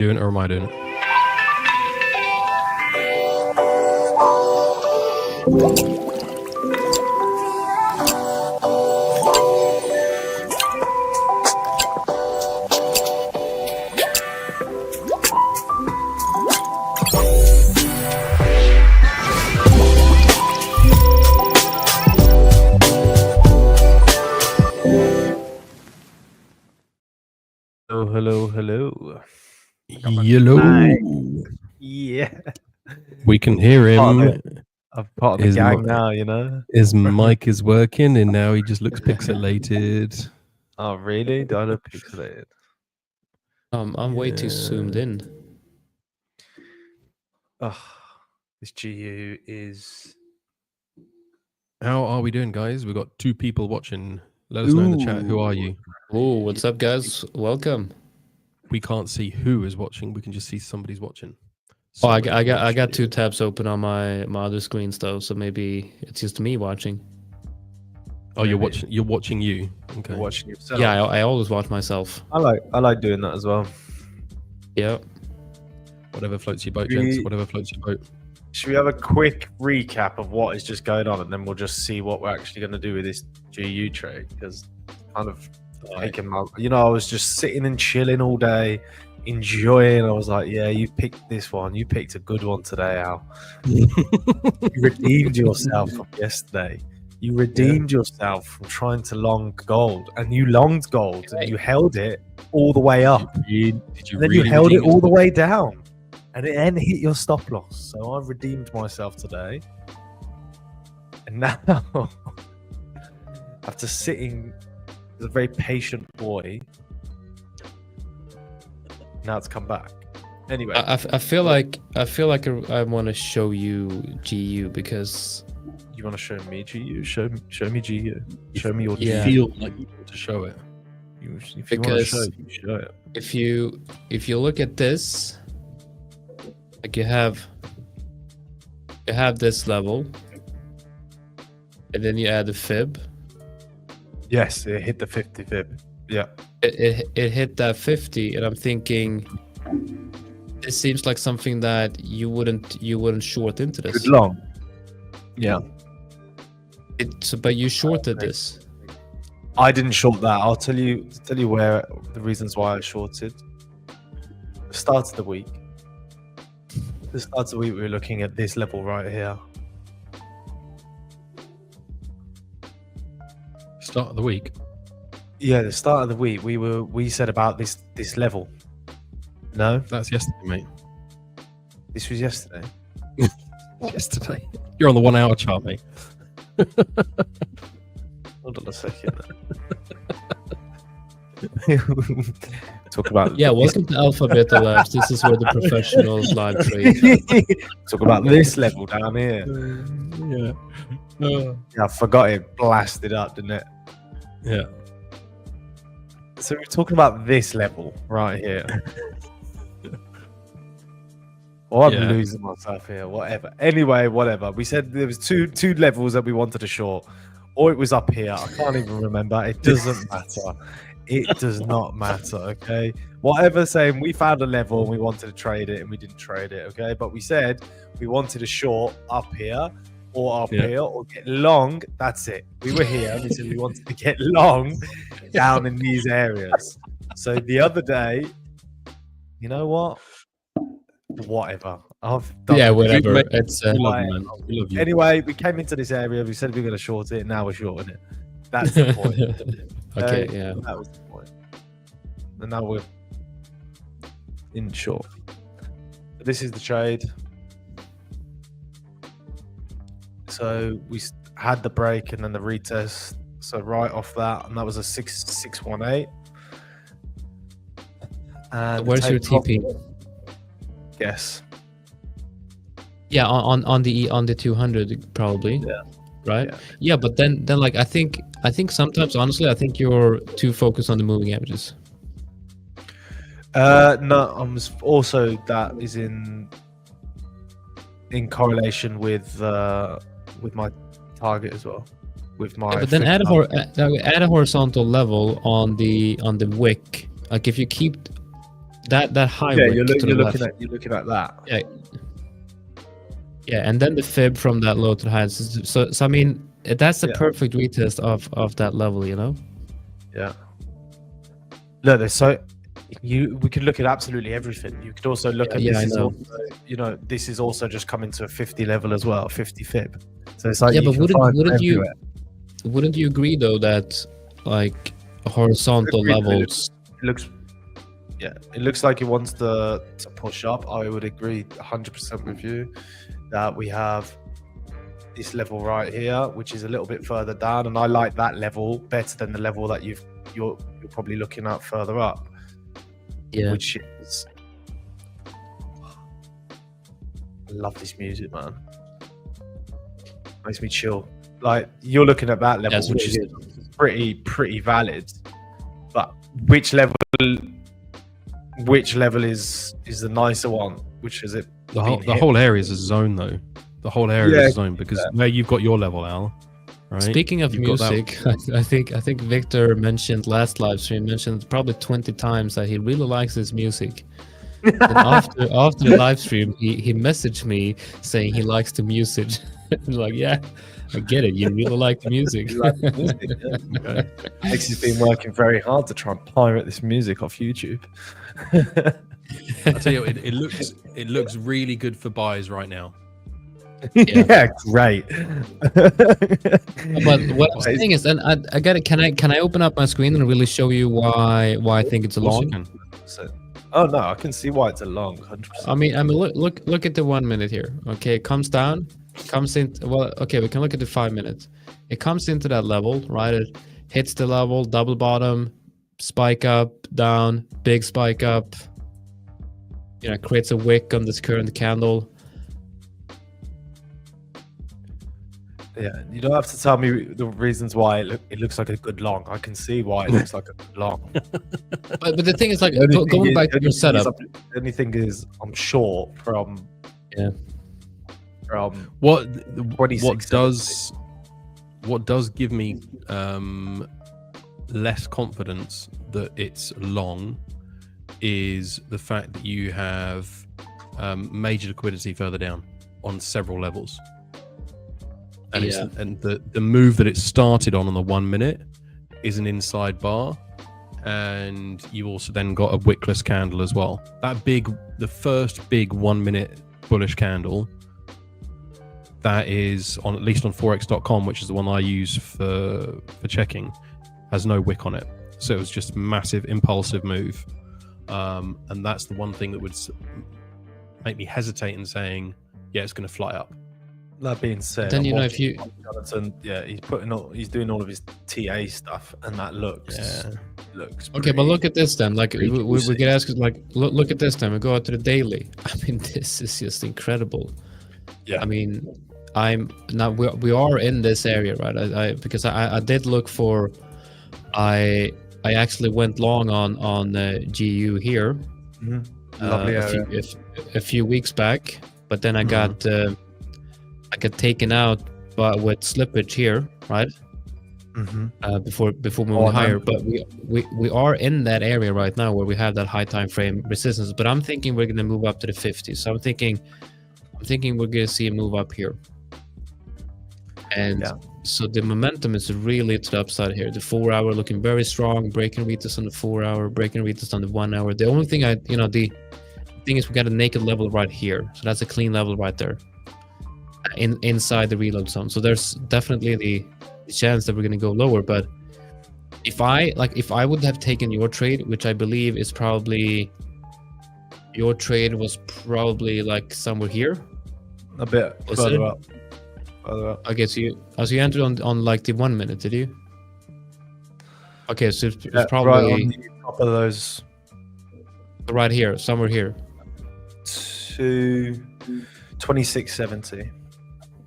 Doing it or am I doing it? Hello. Yellow. Yeah. We can hear him. I'm part of the gang now, you know. His mic is working, and now he just looks pixelated. Oh, really? Do I look pixelated? I'm way too zoomed in. Oh, this GU is. How are we doing, guys? We've got 2 people watching. Let us know in the chat. Who are you? Oh, what's up, guys? Welcome. We can't see who is watching. We can just see somebody's watching. Oh, I got 2 tabs open on my other screens though, so maybe it's just me watching. Oh, you're watching you. Okay. You're watching yourself. Yeah, I always watch myself. I like doing that as well. Yeah. Whatever floats your boat, gents. Whatever floats your boat. Should we have a quick recap of what is just going on, and then we'll just see what we're actually going to do with this GU trade? Because kind of taking my, I was just sitting and chilling all day, enjoying. I was like, yeah, you picked this one. You picked a good one today, Al. You redeemed yourself from yesterday. You redeemed yourself from trying to long gold, and you longed gold, and you held it all the way up. Did you And then really you held it redeem all the way down, and it then hit your stop loss. So I redeemed myself today, and now after sitting as a very patient boy, now it's come back. Anyway, I feel like I want to show you GU because you want to show me GU? Show me GU. Show me your Yeah. GU. feel like you want to show it? If you want to Because- show it, you show it. if you look at this, like you have this level, and then you add the fib. Yes, it hit the 50 fib. Yeah. It hit that 50, and I'm thinking this seems like something that you wouldn't short into this. Good long. Yeah. But you shorted this. I didn't short that. I'll tell you where the reasons why I shorted. The start of the week. We were looking at this level right here. Start of the week. Yeah, the start of the week we said about this level. No, That's yesterday, mate. this was yesterday. Yesterday. You're on the 1 hour chart, mate. Hold on a second. Talk about Yeah, welcome to Alpha Beta Labs. This is where the professionals live trade. Talk about this level down here. Yeah. Yeah, I forgot it blasted up, didn't it? Yeah. So we're talking about this level right here. Oh, I'm Yeah. losing myself here. Whatever. Anyway, whatever. We said there was two levels that we wanted to short, or it was up here. I can't even remember. It doesn't matter. It does not matter. Okay. Whatever. Saying we found a level and we wanted to trade it, and we didn't trade it. Okay. But we said we wanted to short up here, or up Yeah. here, or get long. That's it. We were here. And we said we wanted to get long down in these areas. So the other day, you know what? Whatever. I've done Yeah, it. whatever. mate. It's We love Right. you, man. We love you. Anyway, we came into this area. We said we were going to short it. Now we're shorting it. That's the point. okay, yeah. That was the point. And now we're in short. This is the trade. So we had the break and then the retest. So right off that, and that was a 618. And Where's your take profit- TP? Guess. Yeah, on the 200 probably. Yeah. Right. Yeah. Yeah, but then like I think sometimes honestly I think you're too focused on the moving averages. No, I'm also that is in correlation with my target as well. With my. Yeah, but then add a horizontal level on the wick. Like if you keep that high Yeah, wick you're, to the left. you're looking at that. Yeah, and then the fib from that low to the high. So I mean, that's the Yeah. perfect retest of that level, you know? Yeah. No, there's so we could look at absolutely everything. You could also look at Yeah, I this is know. also, this is also just coming to a 50 level as well, 50 fib. So it's like Yeah, you but can find wouldn't everywhere. you agree though that like horizontal Agree that levels? It looks like it wants to push up. I would agree 100% with you that we have this level right here, which is a little bit further down, and I like that level better than the level that you're probably looking at further up. Yeah. Which is, I love this music, man. Makes me chill. Like you're looking at that level, That's which is really pretty valid. But which level is the nicer one? Which is it? The being hit? whole area is a zone, though. The whole area Yeah, is a zone because where you've got your level, Al. Right? Speaking of You've got that- music, I think Victor mentioned last live stream probably 20 times that he really likes this music. And after the live stream, he messaged me saying he likes the music. I'm like, yeah, I get it. You really like the music. You like the music, yeah. Alex has been working very hard to try and pirate this music off YouTube. I tell you, it looks really good for buys right now. Yeah, great. But what I'm saying is, and I got it. Can I open up my screen and really show you why I think it's a Of course you long? can. Oh no, I can see why it's a long 100%. I mean, look at the 1 minute here. Okay, it comes down, comes in. Well, okay, we can look at the 5 minutes. It comes into that level, right? It hits the level, double bottom, spike up, down, big spike up. You know, creates a wick on this current candle. Yeah, you don't have to tell me the reasons why it looks like a good long. I can see why it looks like a good long. But the thing is, like, going back to your setup. The only thing is, I'm short from What 26, what does give me less confidence that it's long is the fact that you have major liquidity further down on several levels. And Yeah. and the move that it started on the 1 minute is an inside bar, and you also then got a wickless candle as well. The first big 1 minute bullish candle, that is on, at least on forex.com, which is the one I use for checking, has no wick on it. So it was just massive impulsive move, and that's the one thing that would make me hesitate in saying, yeah, it's going to fly up. That being said, Then I'm you know, if watching you Jonathan, yeah, he's doing all of his TA stuff, and that looks okay, but look at this then. Like pretty we juicy. get asked, like, look at this then. We go out to the daily. I mean, this is just incredible. Yeah. I mean, we are in this area, right? Because I did look for, I actually went long on GU here. Lovely area. A few weeks back, but then I got taken out, but with slippage here, right? Before moving higher. But we are in that area right now where we have that high time frame resistance. But I'm thinking we're gonna move up to the 50s. So I'm thinking we're gonna see a move up here. And so the momentum is really to the upside here. The 4 hour looking very strong, breaking retest on the 4 hour, breaking retest on the 1 hour. The only thing the thing is we got a naked level right here. So that's a clean level right there. Inside the reload zone. So there's definitely the chance that we're going to go lower. But if I would have taken your trade, which I believe is probably, your trade was probably like somewhere here, A bit Was further it? up. Further up. okay. So you entered on like the 1 minute, did you? Okay, so it's Yeah, probably right on the top of those right here, somewhere here. to 2670.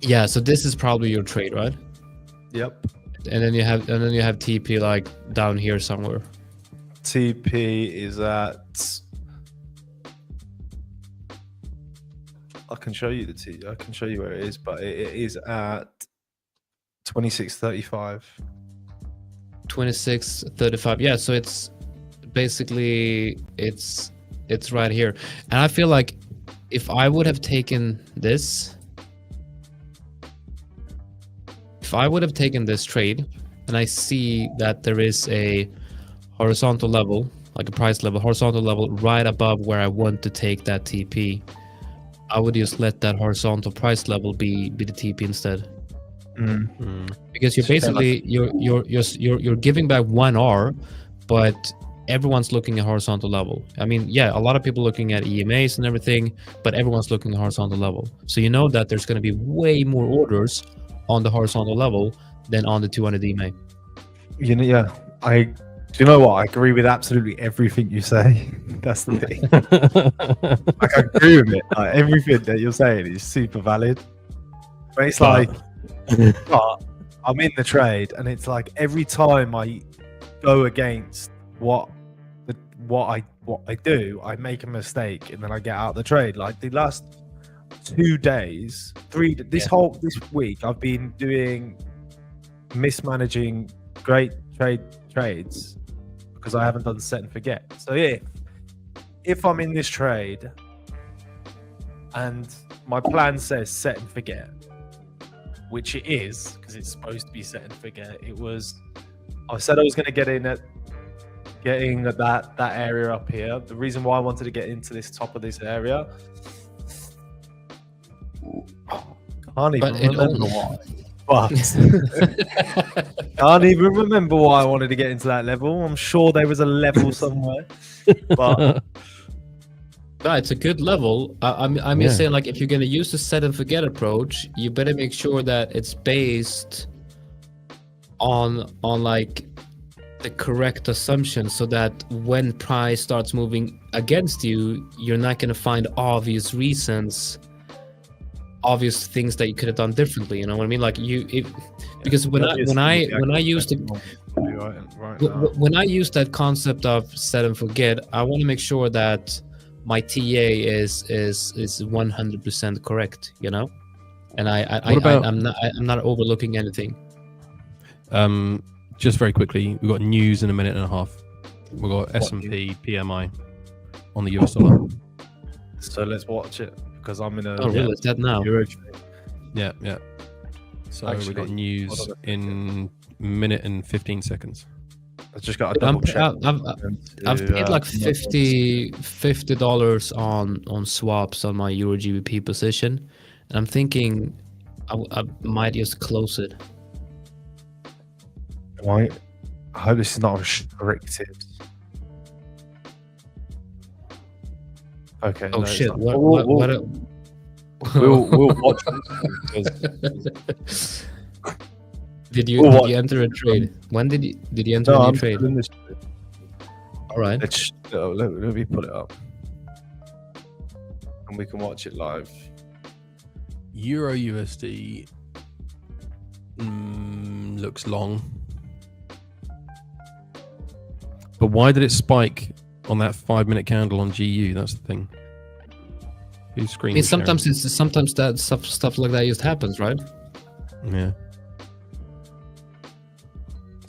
Yeah, so this is probably your trade, right? Yep. And then you have TP like down here somewhere. TP is at. I can show you I can show you where it is, but it is at 2635. 26.35. Yeah, so it's basically it's right here. And I feel like if I would have taken this, trade, and I see that there is a horizontal level, like a price level, horizontal level right above where I want to take that TP, I would just let that horizontal price level be the TP instead. Because you're basically you're giving back 1R, but everyone's looking at horizontal level. I mean, yeah, a lot of people looking at EMAs and everything, but everyone's looking at horizontal level. So you know that there's going to be way more orders on the horizontal level than on the 200 EMA. You know, yeah, do you know what? I agree with absolutely everything you say. That's the thing. Like, I agree with it. Like, everything that you're saying is super valid. But it's like, but I'm in the trade, and it's like every time I go against what I do, I make a mistake, and then I get out of the trade. Like the last 2 days, this week, I've been doing mismanaging great trades because I haven't done set and forget. So yeah, if I'm in this trade and my plan says set and forget, which it is because it's supposed to be set and forget, I said I was going to getting at that area up here. The reason why I wanted to get into this top of this area, can't even remember why. But can't even remember why I wanted to get into that level. I'm sure there was a level somewhere, but no, it's a good level. I'm just saying, like, if you're gonna use the set and forget approach, you better make sure that it's based on like the correct assumption, so that when price starts moving against you, you're not gonna find obvious reasons, obvious things that you could have done differently. You know what I mean? Like because when I use that concept of set and forget, I want to make sure that my TA is 100% correct. You know, and I'm not overlooking anything. Just very quickly, we've got news in a minute and a half. We've got S&P PMI on the US dollar. So let's watch it. Because I'm in a really? Is that now? Yeah. So we got news in minute and 15 seconds. I just got a double check. I've paid like $50 on swaps on my Euro GBP position, and I'm thinking I might just close it. Right. I hope this is not restricted. Okay. Oh no, shit! What? We'll watch it. Did you enter a trade? When did you enter a new trade? All right. Let me put it up, and we can watch it live. Euro USD looks long, but why did it spike on that 5-minute candle on GU? That's the thing. Whose screen? I mean, sometimes that stuff like that just happens, right? Yeah.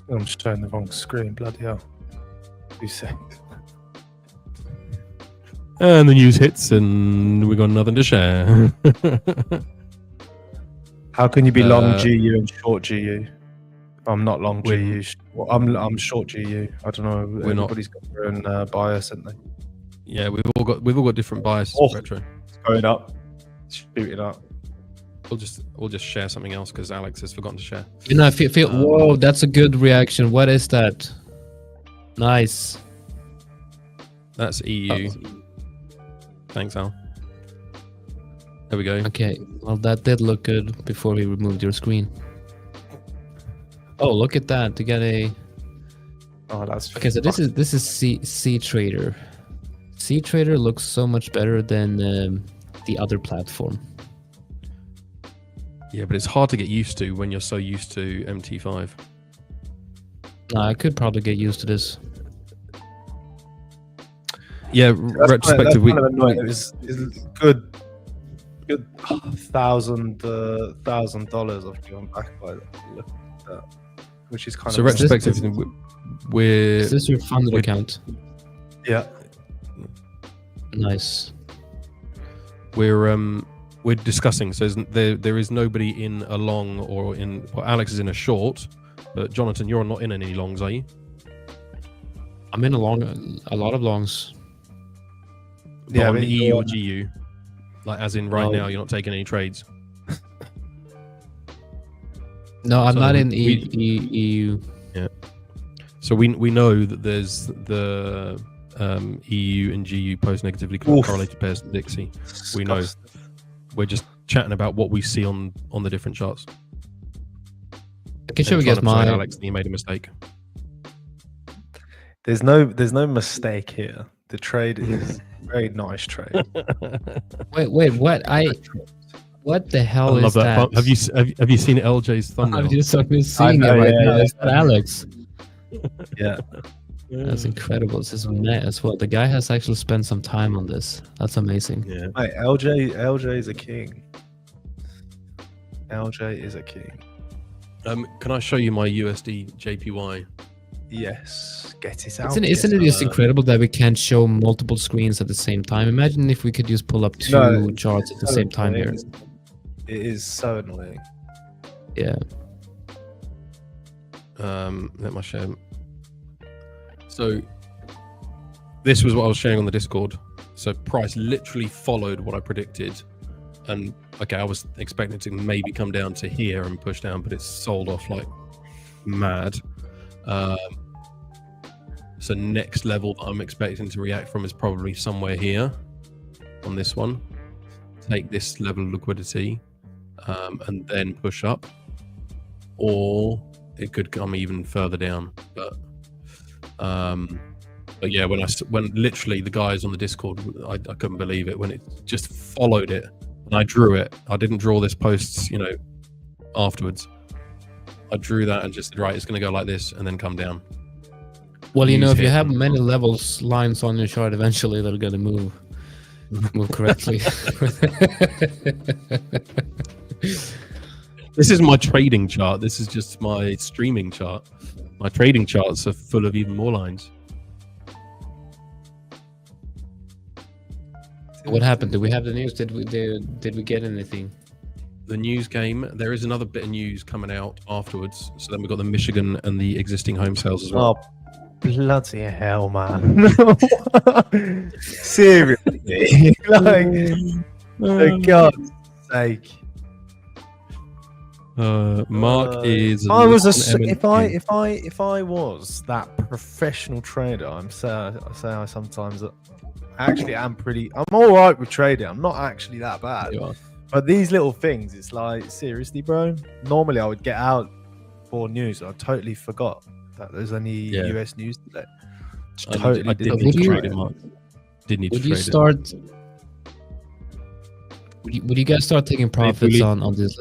I'm showing the wrong screen. Bloody hell! 2 seconds. And the news hits, and we got nothing to share. How can you be long GU and short GU? I'm not long GU. I'm short GU. I don't know. Everybody's got their own bias, haven't they? Yeah, we've all got different biases. Retro. It's going up, shooting up. We'll just share something else because Alex has forgotten to share. You know, I feel whoa, that's a good reaction. What is that? Nice. That's EU. Thanks, Al. There we go. Okay. Well, that did look good before we removed your screen. Oh, look at that! To get a. Oh, that's okay. So this is C Trader. C Trader looks so much better than the other platform. Yeah, but it's hard to get used to when you're so used to MT5. I could probably get used to this. Yeah, retrospective. Kind of annoying. It was good $1,000 I've gone back by look at that, which is kind so of retrospective. Is this your funded account? Yeah. Nice. We're discussing. So there is nobody in a long or in. Well, Alex is in a short, but Jonathan, you're not in any longs, are you? I'm in a lot of longs. Yeah, on but EU or GU, like as in right now, you're not taking any trades. No, I'm So not we- in we- EU. So we know that there's the EU and GU post negatively Oof. correlated pairs to Dixie. We know. We're just chatting about what we see on the different charts. I can show you And guys trying to persuade my. Alex that he made a mistake. There's no mistake here. The trade is a very nice trade. Wait, what? What the I hell love is that? that. Have you seen LJ's thumbnail? I'm just seeing know, it right yeah, now. yeah. Is that Alex? Yeah. That's incredible. This is mad as well. The guy has actually spent some time on this. That's amazing. Yeah. Mate, LJ is a king. LJ is a king. Can I show you my USD JPY? Yes. Get it out. Isn't it just incredible that we can show multiple screens at the same time? Imagine if we could just pull up two No, charts at the same time here. It is so annoying. Yeah. Let me share. So this was what I was sharing on the Discord. So price literally followed what I predicted, and okay, I was expecting it to maybe come down to here and push down, but it's sold off like mad. So next level that I'm expecting to react from is probably somewhere here on this one. Take this level of liquidity and then push up, or it could come even further down. But yeah, when literally the guys on the Discord, I couldn't believe it when it just followed it, and I drew it. I didn't draw this post, afterwards. I drew that and just said, right, it's going to go like this and then come down. Well, Use if you hit. have many levels lines on your chart, eventually they're gonna move correctly. This is my trading chart. This is just my streaming chart. My trading charts are full of even more lines. What happened? Did we have the news? Did we get anything? The news game, there is another bit of news coming out afterwards. So then we've got the Michigan and the existing home sales as well. Oh, bloody hell, man. Seriously. For God's sake. Mark is. If I was that professional trader, I sometimes actually am I'm all right with trading. I'm not actually that bad. You are. But these little things, it's like, seriously, bro. Normally, I would get out for news. I totally forgot that there's any US news today. I didn't need to trade it, Mark. Didn't need to Would you trade start? Would you guys start taking profits really- on this?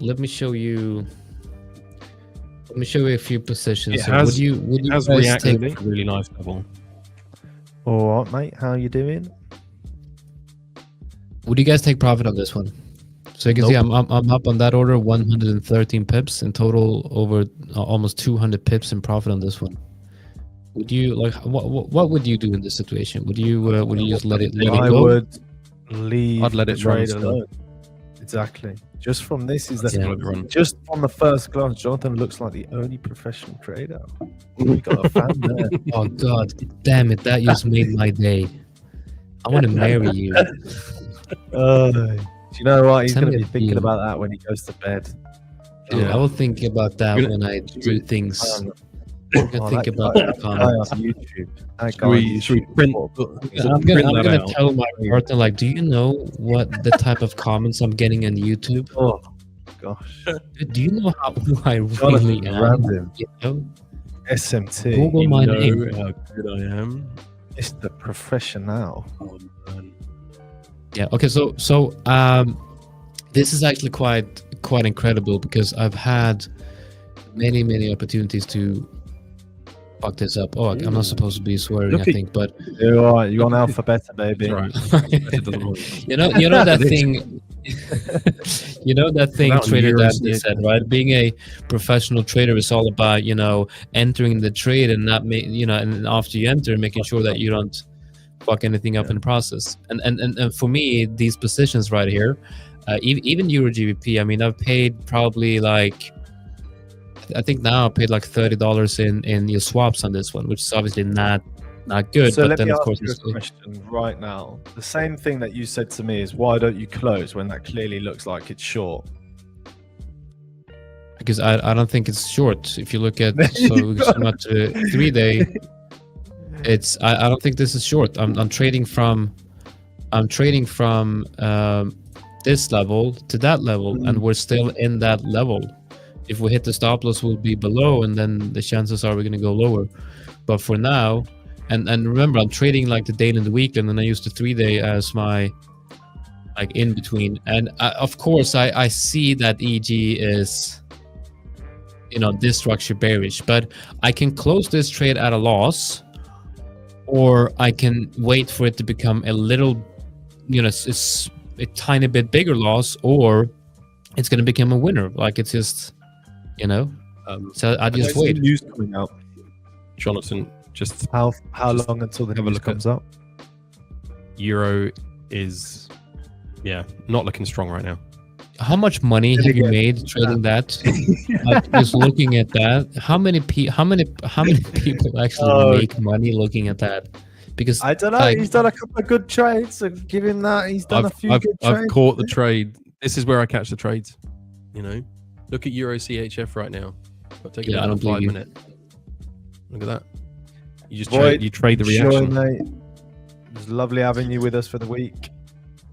Let me show you. Let me show you a few positions. It So has- would you it. It has guys reacted take? at a really nice level. All right, mate. How you doing? Would you guys take profit on this one? So you can see I'm up on that order, 113 pips in total, over almost 200 pips in profit on this one. Would you what would you do in this situation? Would you just let it I go? would leave. I'd let the it run trade still. alone. Exactly. Just from this is I'd the let it run. just on the first glance, Jonathan looks like the only professional trader. We got a fan there. Oh God, damn it! That just made my day. I want to marry you. Do you know what? He's Send going to me be a thinking deal. about that when he goes to bed. Dude, Yeah. I will think about that You're when I do things. Oh, I think that about guy- the that guy comments. on YouTube. That Should guy on we YouTube. print? I'm print that gonna out? tell my partner, like, do you know what the type of comments I'm getting on YouTube? Oh gosh. Do you know who I really Jonathan am? Random. You know? SMT. Google You my know name. how good I am. It's the professional. Oh, man. Yeah. Okay. So this is actually quite incredible because I've had many opportunities to fuck this up. Oh, I'm not supposed to be swearing, Look I at- think, but You're all right. You're on alphabet, baby. It's all right. It doesn't work. you know that thing. You know that thing That was Trader yours, Dad yeah. said, right? Being a professional trader is all about entering the trade and not and after you enter, making sure that you don't fuck anything up in the process. And for me, these positions right here, even Euro GBP, I mean, I've paid probably like, I think now I paid like $30 in your swaps on this one, which is obviously not good. So but let then me of ask course you a question right now. The same thing that you said to me is, why don't you close when that clearly looks like it's short? because I don't think it's short. If you look at so much 3-day, it's I don't think this is short. I'm trading from this level to that level, and we're still in that level. If we hit the stop loss, we'll be below, and then the chances are we're going to go lower. But for now, and remember, I'm trading like the daily and the weekly, and then I use the 3-day as my like in between. And of course, I see that EG is, you know, this structure bearish, but I can close this trade at a loss, or I can wait for it to become a little, you know, it's a tiny bit bigger loss, or it's going to become a winner. Like it's just, you know, so I just wait. News coming out. Jonathan, just How long until the have a news look comes at- out? Euro is, yeah, not looking strong right now. How much money have you made trading that? Like, just looking at that, how many people actually make money looking at that? Because I don't know. like, He's done a couple of good trades, so give him that. He's done a few good trades. I've caught the trade. This is where I catch the trades. You know, look at Euro CHF right now. I'll take Yeah, it I in don't believe 5 you. minutes. Look at that. You just Boyd, trade the Sure, reaction. mate. It was lovely having you with us for the week.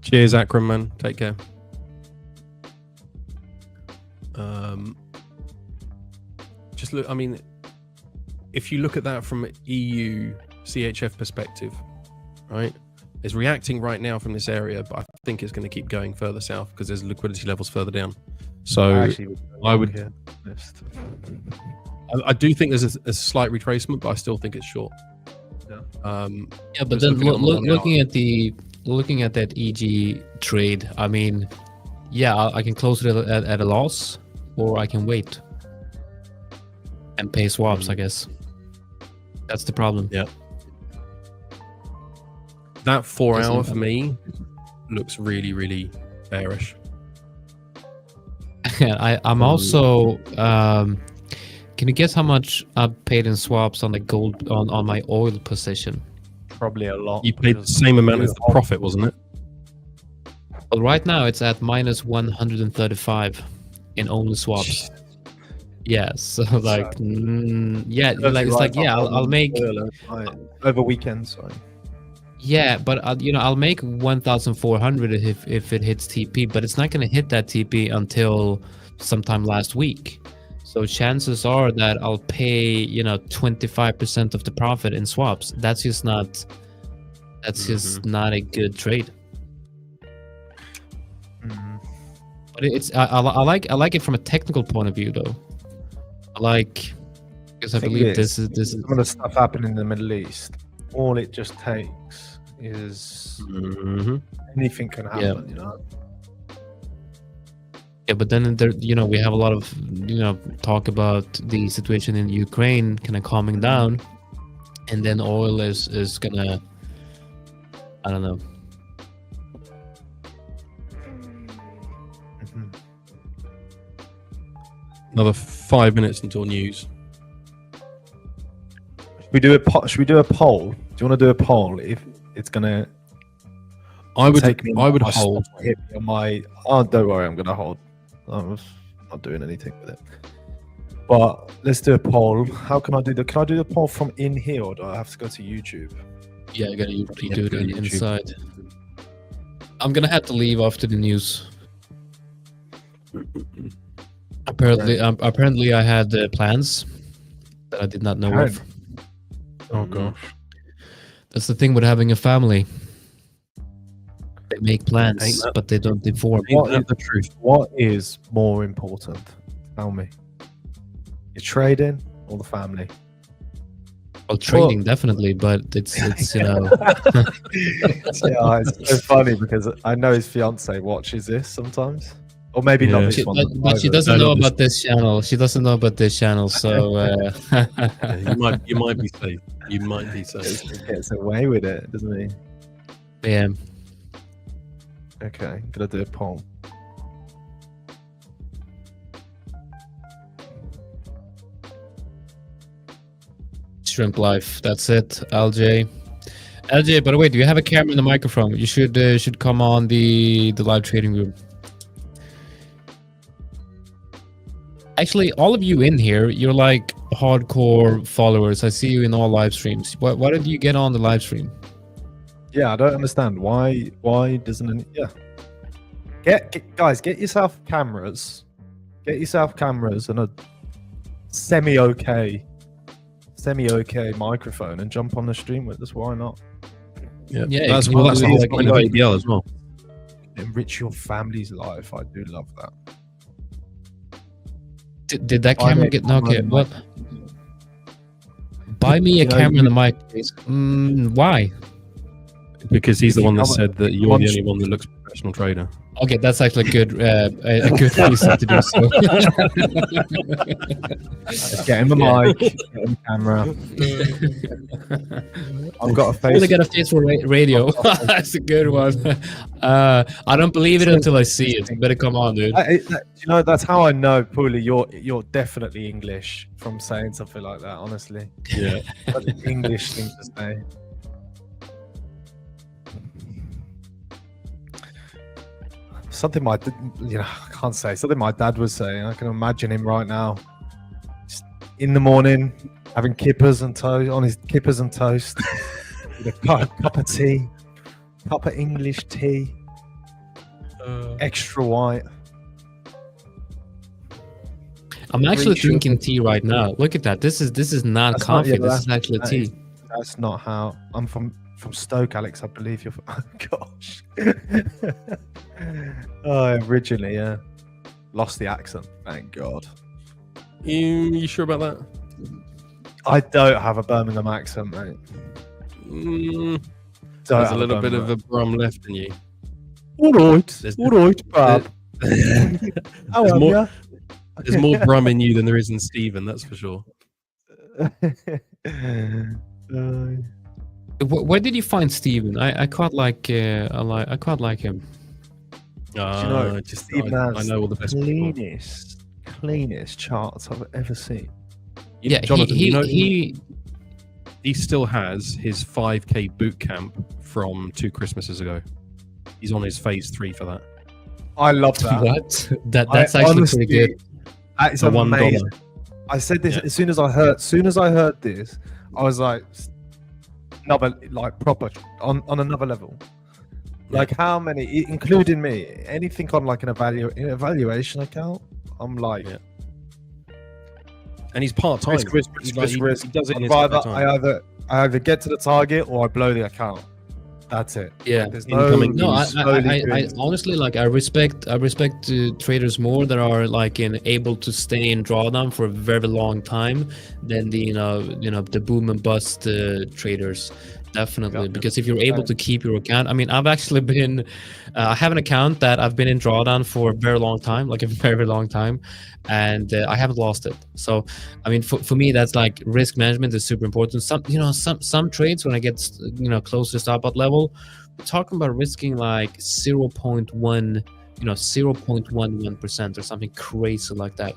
Cheers, Akram, man. Take care. Just look. I mean, if you look at that from EU CHF perspective, right? It's reacting right now from this area, but I think it's going to keep going further south because there's liquidity levels further down. So I would. Here. I do think there's a slight retracement, but I still think it's short. Yeah. yeah, but just then looking at the 1 hour. looking at that EG trade, I mean, yeah, I can close it at a loss, or I can wait and pay swaps. I guess that's the problem. Yeah. That 4 Doesn't hour matter. for me looks really, really bearish. I'm also. Can you guess how much I paid in swaps on the gold on my oil position? Probably a lot. You paid the same amount as the profit, wasn't it? Well, right now it's at minus 135 in only swaps. Yeah, so like, yeah, like it's like, yeah, I'll make, over weekends. Sorry. yeah, but you know, I'll make 1,400 if it hits TP, but it's not going to hit that TP until sometime last week. So chances are that I'll pay, you know, 25% of the profit in swaps. That's just not a good trade. But it's I like it from a technical point of view though. I like, because I believe this is some of the stuff happening in the Middle East. All it just takes is anything can happen, you know. Yeah, but then there, you know, we have a lot of, you know, talk about the situation in Ukraine kind of calming down, and then oil is gonna, I don't know. Another 5 minutes until news. Should we do a poll? Do you want to do a poll? If it's gonna, I would my hold. stuff hit me on my. Oh, don't worry, I'm gonna hold. I'm not doing anything with it. But let's do a poll. How can I do the? Can I do the poll from in here, or do I have to go to YouTube? Yeah, I gotta do it go to YouTube. inside. I'm gonna have to leave after the news. Apparently, I had plans that I did not know of. Oh gosh. That's the thing with having a family. They make plans, but they don't inform. What is the truth? What is more important? Tell me. Your trading or the family? Well, trading definitely, but it's you know. Yeah, it's so funny because I know his fiance watches this sometimes, or maybe not this one. But she doesn't know about this channel. She doesn't know about this channel, so You might be safe. You might be so. Gets away with it, doesn't he? Yeah. Okay, gonna do a poll. Shrimp life. That's it. LJ. LJ, by the way, do you have a camera and a microphone? You should come on the live trading room. Actually, all of you in here, you're like hardcore followers. I see you in all live streams. Why did you get on the live stream? Yeah, I don't understand why doesn't any, yeah. Get guys, get yourself cameras. Get yourself cameras and a semi-okay microphone and jump on the stream with us. Why not? Yeah, Yeah, that's you that's the do whole like- point of ABL as well. Enrich your family's life. I do love that. Did that Buy me camera a get camera okay? and a What? Buy me a You know, camera and a mic, please. Why? Because he's the one that Come on. said that you're the only one that looks professional trader. Okay, that's actually a good reason to do so. Let's get him a mic, get him a camera. I've got a face. Only got a face for radio. That's a good one. I don't believe it until I see it. You better come on, dude. You know, that's how I know, Paulie, you're definitely English from saying something like that. Honestly, Yeah. that's an English thing to say. Something I can't say. Something my dad was saying. I can imagine him right now, just in the morning, having kippers and toast on his kippers and toast, with a cup of tea, cup of English tea, extra white. I'm actually Sure. drinking tea right now. Look at that. This is not That's not- coffee. yeah, This is actually that tea. is- That's not how I'm from Stoke, Alex. I believe you're from. Oh, gosh. Originally, yeah. Lost the accent. Thank God. You sure about that? I don't have a Birmingham accent, mate. Mm, Don't there's a have little bit Birmingham of a brum left in you. All right, There's- all right, Bob. How There's are more- ya? There's more brum in you than there is in Stephen, that's for sure. Where did you find Steven? I quite like I quite like him. Stephen I has know all the best people. cleanest charts I've ever seen. Yeah, Jonathan, he, you know, he he still has his 5K boot camp from 2 Christmases ago. He's on his phase 3 for that. I love that. what? That's actually pretty good. That is For $1. amazing. I said this Yeah. as soon as I heard this, I was like, another like proper on another level. Like how many, including me, anything on like an evaluation account? I'm like, Yeah. And he's part-time. risk, risk, He's risk, like- risk, he does it in his I spare time. either get to the target or I blow the account. That's it. Yeah. There's Incoming No, I slowly honestly like I respect traders more that are like able to stay in drawdown for a very long time than the the boom and bust traders. Definitely, Yeah. because if you're able to keep your account, I mean, I've actually been, I have an account that I've been in drawdown for a very long time, like a very long time, and I haven't lost it. So, I mean, for me, that's like risk management is super important. Some trades when I get close to stop out level, we're talking about risking like 0.1, 0.11% or something crazy like that.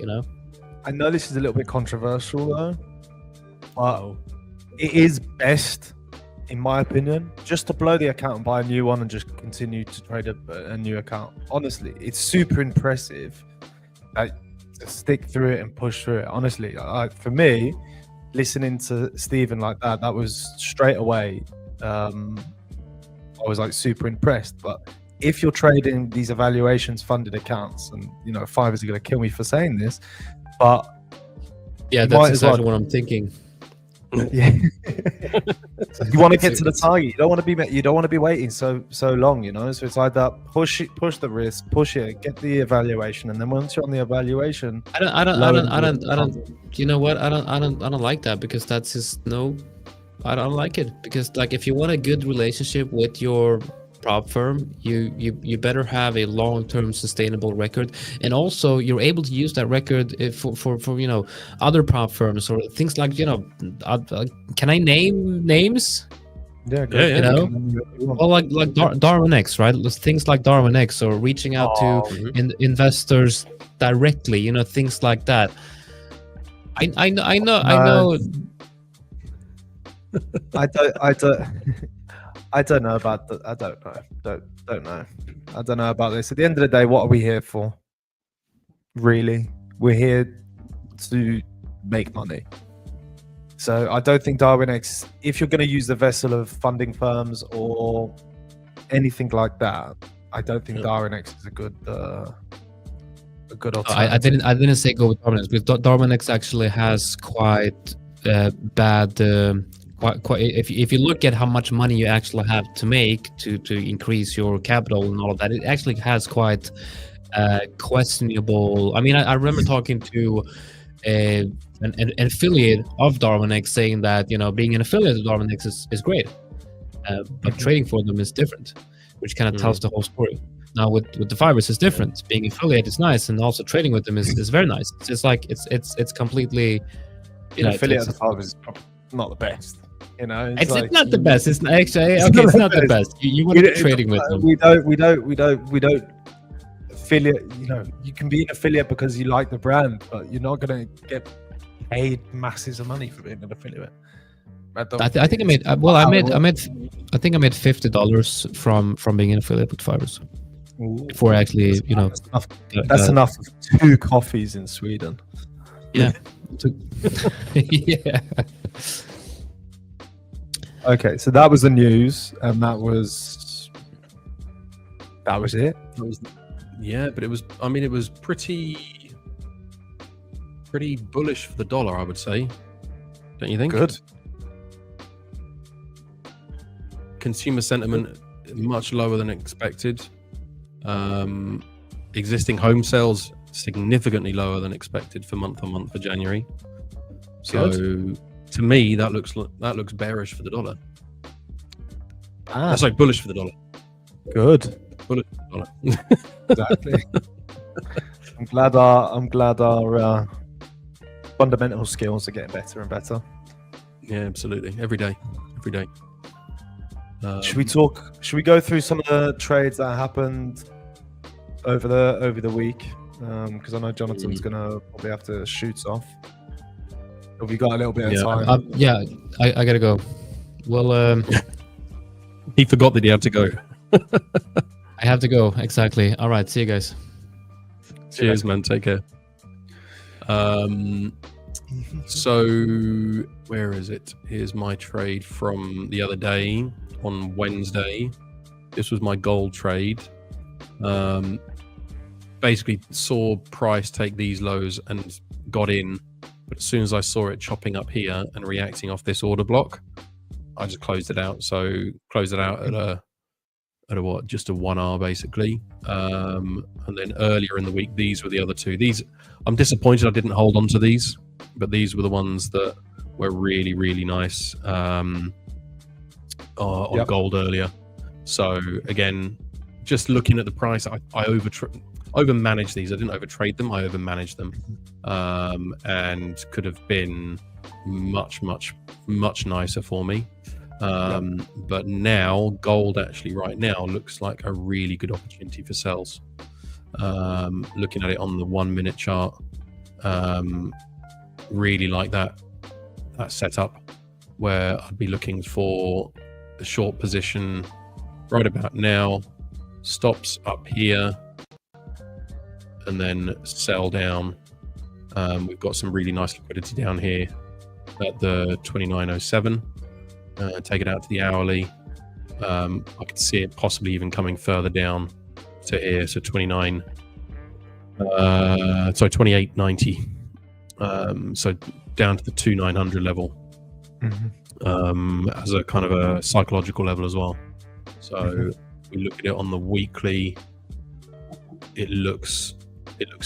I know this is a little bit controversial though, but it is best, in my opinion, just to blow the account and buy a new one and just continue to trade a new account. Honestly, it's super impressive to stick through it and push through it. Honestly, for me, listening to Stephen like that was straight away. I was like super impressed. But if you're trading these evaluations funded accounts, and Fiverr is going to kill me for saying this, but Yeah, You that's might as well- exactly what I'm thinking. yeah, you want to get to the target. You don't want to be waiting so long. So it's like that. Push the risk, push it, get the evaluation, and then once you're on the evaluation, I don't. You know what? I don't like that because that's just no. I don't like it because like if you want a good relationship with your prop firm, you better have a long-term sustainable record, and also you're able to use that record for other prop firms or things like can I name names? Yeah, Yeah, You know, well, like Darwin X, right? Things like Darwin X, or reaching out to investors directly, things like that. I know. I don't know about I don't know. I don't know about this. At the end of the day, what are we here for? Really, we're here to make money. So I don't think Darwin X, if you're going to use the vessel of funding firms or anything like that, I don't think Darwin X is a good alternative. I didn't say go with Darwin X, because Darwin X actually has quite bad. Quite, if you look at how much money you actually have to make to increase your capital and all of that, it actually has quite questionable. I mean, I remember talking to an affiliate of Darwin X saying that being an affiliate of Darwin X is great, but trading for them is different, which kind of tells the whole story. Now with the Fibers it's different. Being affiliate is nice, and also trading with them is very nice. It's just like it's completely affiliate of the Fibers is probably not the best. It's not the best. It's actually it's not the best. You want to be trading with them. We don't affiliate. You can be an affiliate because you like the brand, but you're not going to get paid masses of money for being an affiliate. I think I made I think I made $50 from being an affiliate with Fibers. Before actually, that's enough of 2 coffees in Sweden. Yeah. Yeah. Okay, so that was the news, and that was it. Yeah, but it was pretty bullish for the dollar, I would say. Don't you think? Good. Consumer sentiment much lower than expected. Existing home sales significantly lower than expected for month-on-month for January. So to me, that looks bearish for the dollar. That's like bullish for the dollar. Good. Bullish for the dollar. Exactly. I'm glad our fundamental skills are getting better and better. Yeah, absolutely. Every day. Should we go through some of the trades that happened over the week? Because I know Jonathan's gonna probably have to shoot off. Have we got a little bit of time? I gotta go. Well, he forgot that he had to go. I have to go. Exactly. All right. See you guys. Cheers, man. Take care. So where is it? Here's my trade from the other day on Wednesday. This was my gold trade. Basically saw price take these lows and got in, but as soon as I saw it chopping up here and reacting off this order block, I just closed it out. So closed it out at a what? Just a 1R basically. And then earlier in the week, these were the other two. These, I'm disappointed I didn't hold on to these, but these were the ones that were really, really nice on gold earlier. So again, just looking at the price, I over-managed these. I didn't overtrade them. I over-managed them, and could have been much, much, much nicer for me. But now gold actually right now looks like a really good opportunity for sells. Looking at it on the 1 minute chart, really like that setup where I'd be looking for a short position right about now, stops up here, and then sell down. We've got some really nice liquidity down here at the 29.07. Take it out to the hourly. I could see it possibly even coming further down to here, so 28.90. So down to the 2,900 level, as a kind of a psychological level as well. So we look at it on the weekly. It looks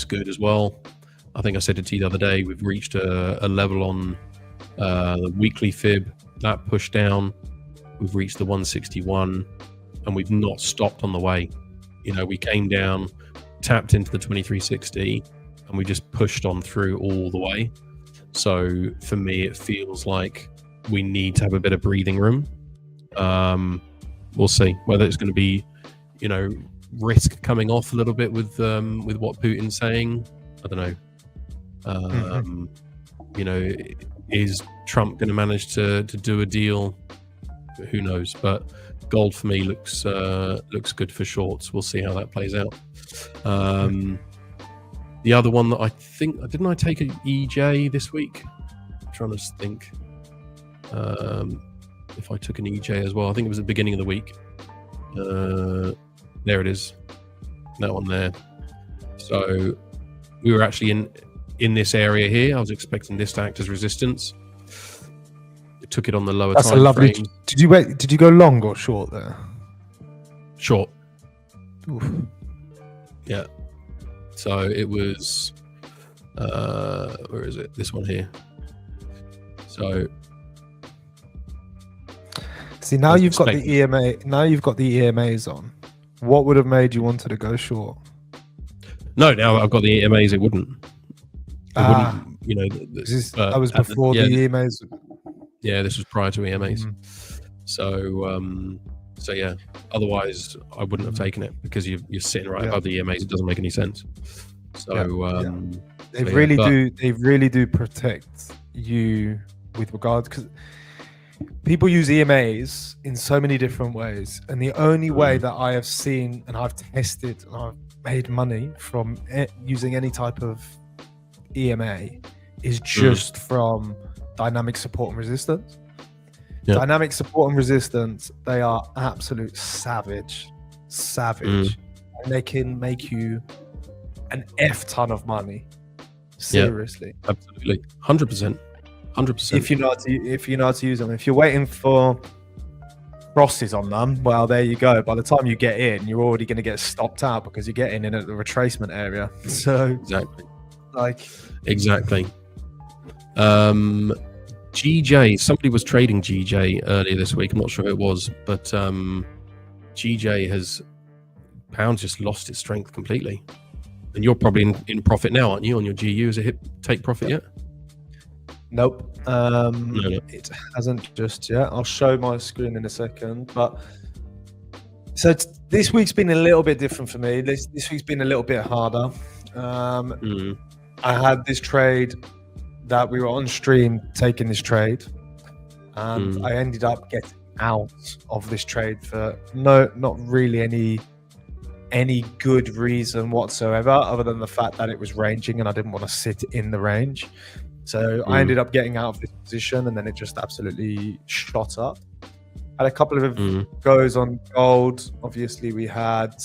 good as well. I think I said it to you the other day. We've reached a level on the weekly fib that pushed down. We've reached the 161. and we've not stopped on the way. You know, we came down, tapped into the 2360, and we just pushed on through all the way. So for me, it feels like we need to have a bit of breathing room. We'll see whether it's going to be, you know, risk coming off a little bit with what Putin's saying. I don't know. You know, is Trump going to manage to do a deal? Who knows? But gold for me looks good for shorts. We'll see how that plays out. The other one that I think, didn't I take an EJ this week? I'm trying to think if I took an EJ as well. I think it was the beginning of the week. There it is, that one there. So we were actually in this area here. I was expecting this to act as resistance. It took it on the lower That's time a lovely. frame. Did you go long or short there? Short. Oof. Yeah. So it was where is it? This one here. So see, now you've got the EMA. Now you've got the EMAs on. What would have made you wanted to go short? no, now I've got the EMAs. It wouldn't. You know, That was before the EMAs. Yeah, this was prior to EMAs. So yeah. Otherwise, I wouldn't have taken it because you're sitting right above the EMAs. It doesn't make any sense. So They really do protect you with regards, because people use EMAs in so many different ways, and the only way that I have seen and I've tested and I've made money from using any type of EMA is just from dynamic support and resistance. Dynamic support and resistance, they are absolute savage, and they can make you an F ton of money. Seriously, absolutely, 100%. If you know how to use them. If you're waiting for crosses on them, well, there you go. By the time you get in, you're already going to get stopped out because you're getting in at the retracement area. So exactly. GJ, somebody was trading GJ earlier this week. I'm not sure who it was, but GJ pounds just lost its strength completely. And you're probably in profit now, aren't you, on your GU? Has it hit take profit yet? Nope. It hasn't just yet. I'll show my screen in a second. But so this week's been a little bit different for me. This week's been a little bit harder. I had this trade that we were on stream taking this trade, and I ended up getting out of this trade for not really any good reason whatsoever, other than the fact that it was ranging and I didn't want to sit in the range. So I ended up getting out of this position, and then it just absolutely shot up. Had a couple of goes on gold. Obviously, we had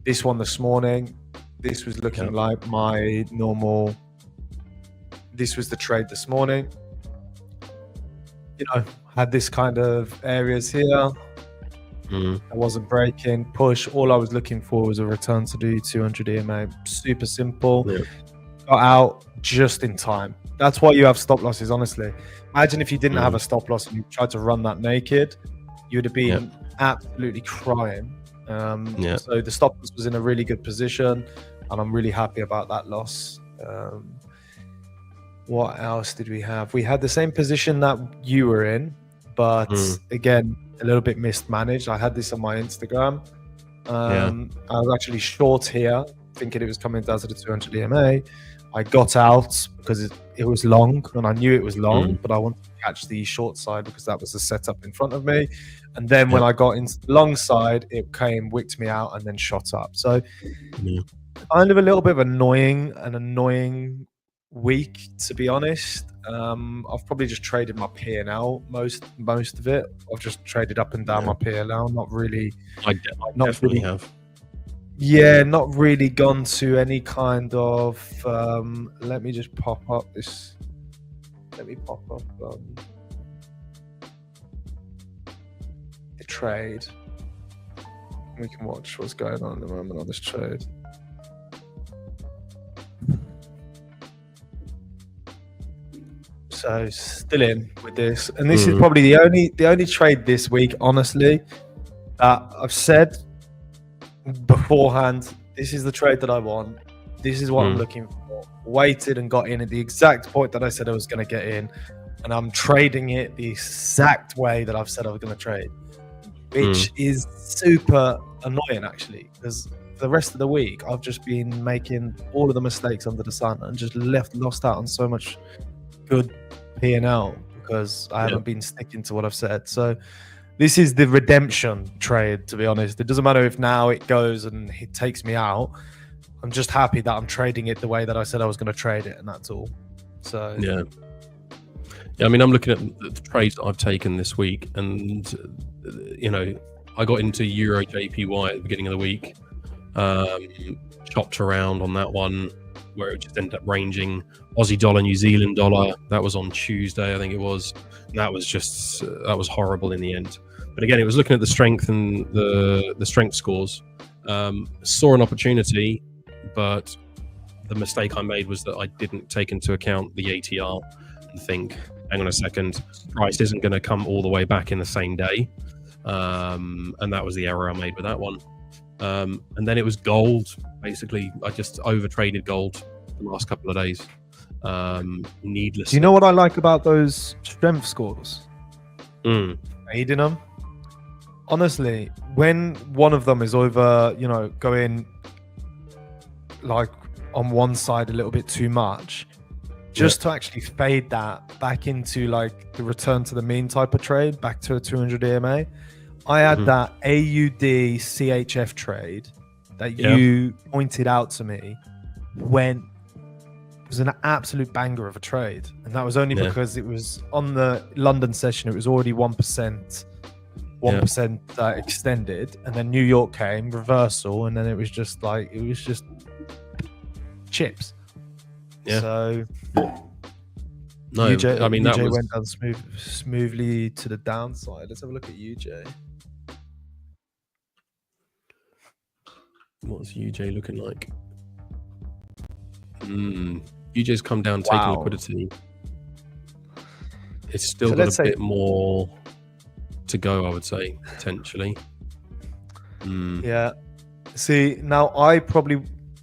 this one this morning. This was looking like my normal. This was the trade this morning. You know, had this kind of areas here. I wasn't breaking, push. All I was looking for was a return to do 200 EMA. Super simple. Got out just in time. That's why you have stop losses, honestly. Imagine if you didn't have a stop loss and you tried to run that naked, you'd have been absolutely crying. So the stop loss was in a really good position, and I'm really happy about that loss. What else did we have? We had the same position that you were in, but again, a little bit mismanaged. I had this on my Instagram. I was actually short here, thinking it was coming down to the 200 EMA. I got out because it was long, and I knew it was long, but I wanted to catch the short side because that was the setup in front of me. And then when I got into the long side, it wicked me out and then shot up. So kind of a little bit of an annoying week, to be honest. I've probably just traded my P&L most of it. I've just traded up and down my P&L, not really. I definitely have. Yeah, not really gone to any kind of. Let me just pop up this. Let me pop up the trade. We can watch what's going on at the moment on this trade. So still in with this, and this is probably the only trade this week, honestly, I've said beforehand, this is the trade that I want. This is what I'm looking for. Waited and got in at the exact point that I said I was going to get in. And I'm trading it the exact way that I've said I was going to trade, which is super annoying, actually, because the rest of the week I've just been making all of the mistakes under the sun and just lost out on so much good P&L because I haven't been sticking to what I've said. So this is the redemption trade, to be honest. It doesn't matter if now it goes and it takes me out. I'm just happy that I'm trading it the way that I said I was going to trade it, and that's all. So yeah, I mean, I'm looking at the trades that I've taken this week, and you know, I got into Euro JPY at the beginning of the week, chopped around on that one where it just ended up ranging Aussie dollar, New Zealand dollar. That was on Tuesday, I think it was. And that was just that was horrible in the end. But again, it was looking at the strength and the strength scores. Saw an opportunity, but the mistake I made was that I didn't take into account the ATR and think, hang on a second, price isn't going to come all the way back in the same day. And that was the error I made with that one. And then it was gold. Basically, I just over traded gold the last couple of days. Needless. Do you know what I like about those strength scores? Reading them. Honestly, when one of them is over, you know, going like on one side a little bit too much, just to actually fade that back into like the return to the mean type of trade, back to a 200 EMA. I had that AUD CHF trade that you pointed out to me when it was an absolute banger of a trade. And that was only because it was on the London session, it was already 1% extended. And then New York came, reversal, and then it was just like, it was just chips. Yeah. So no, UJ, I mean, UJ that was... went down smoothly to the downside. Let's have a look at UJ. What's UJ looking like? UJ's come down taking liquidity. It's still got a bit more to go, I would say, potentially. Yeah. See, now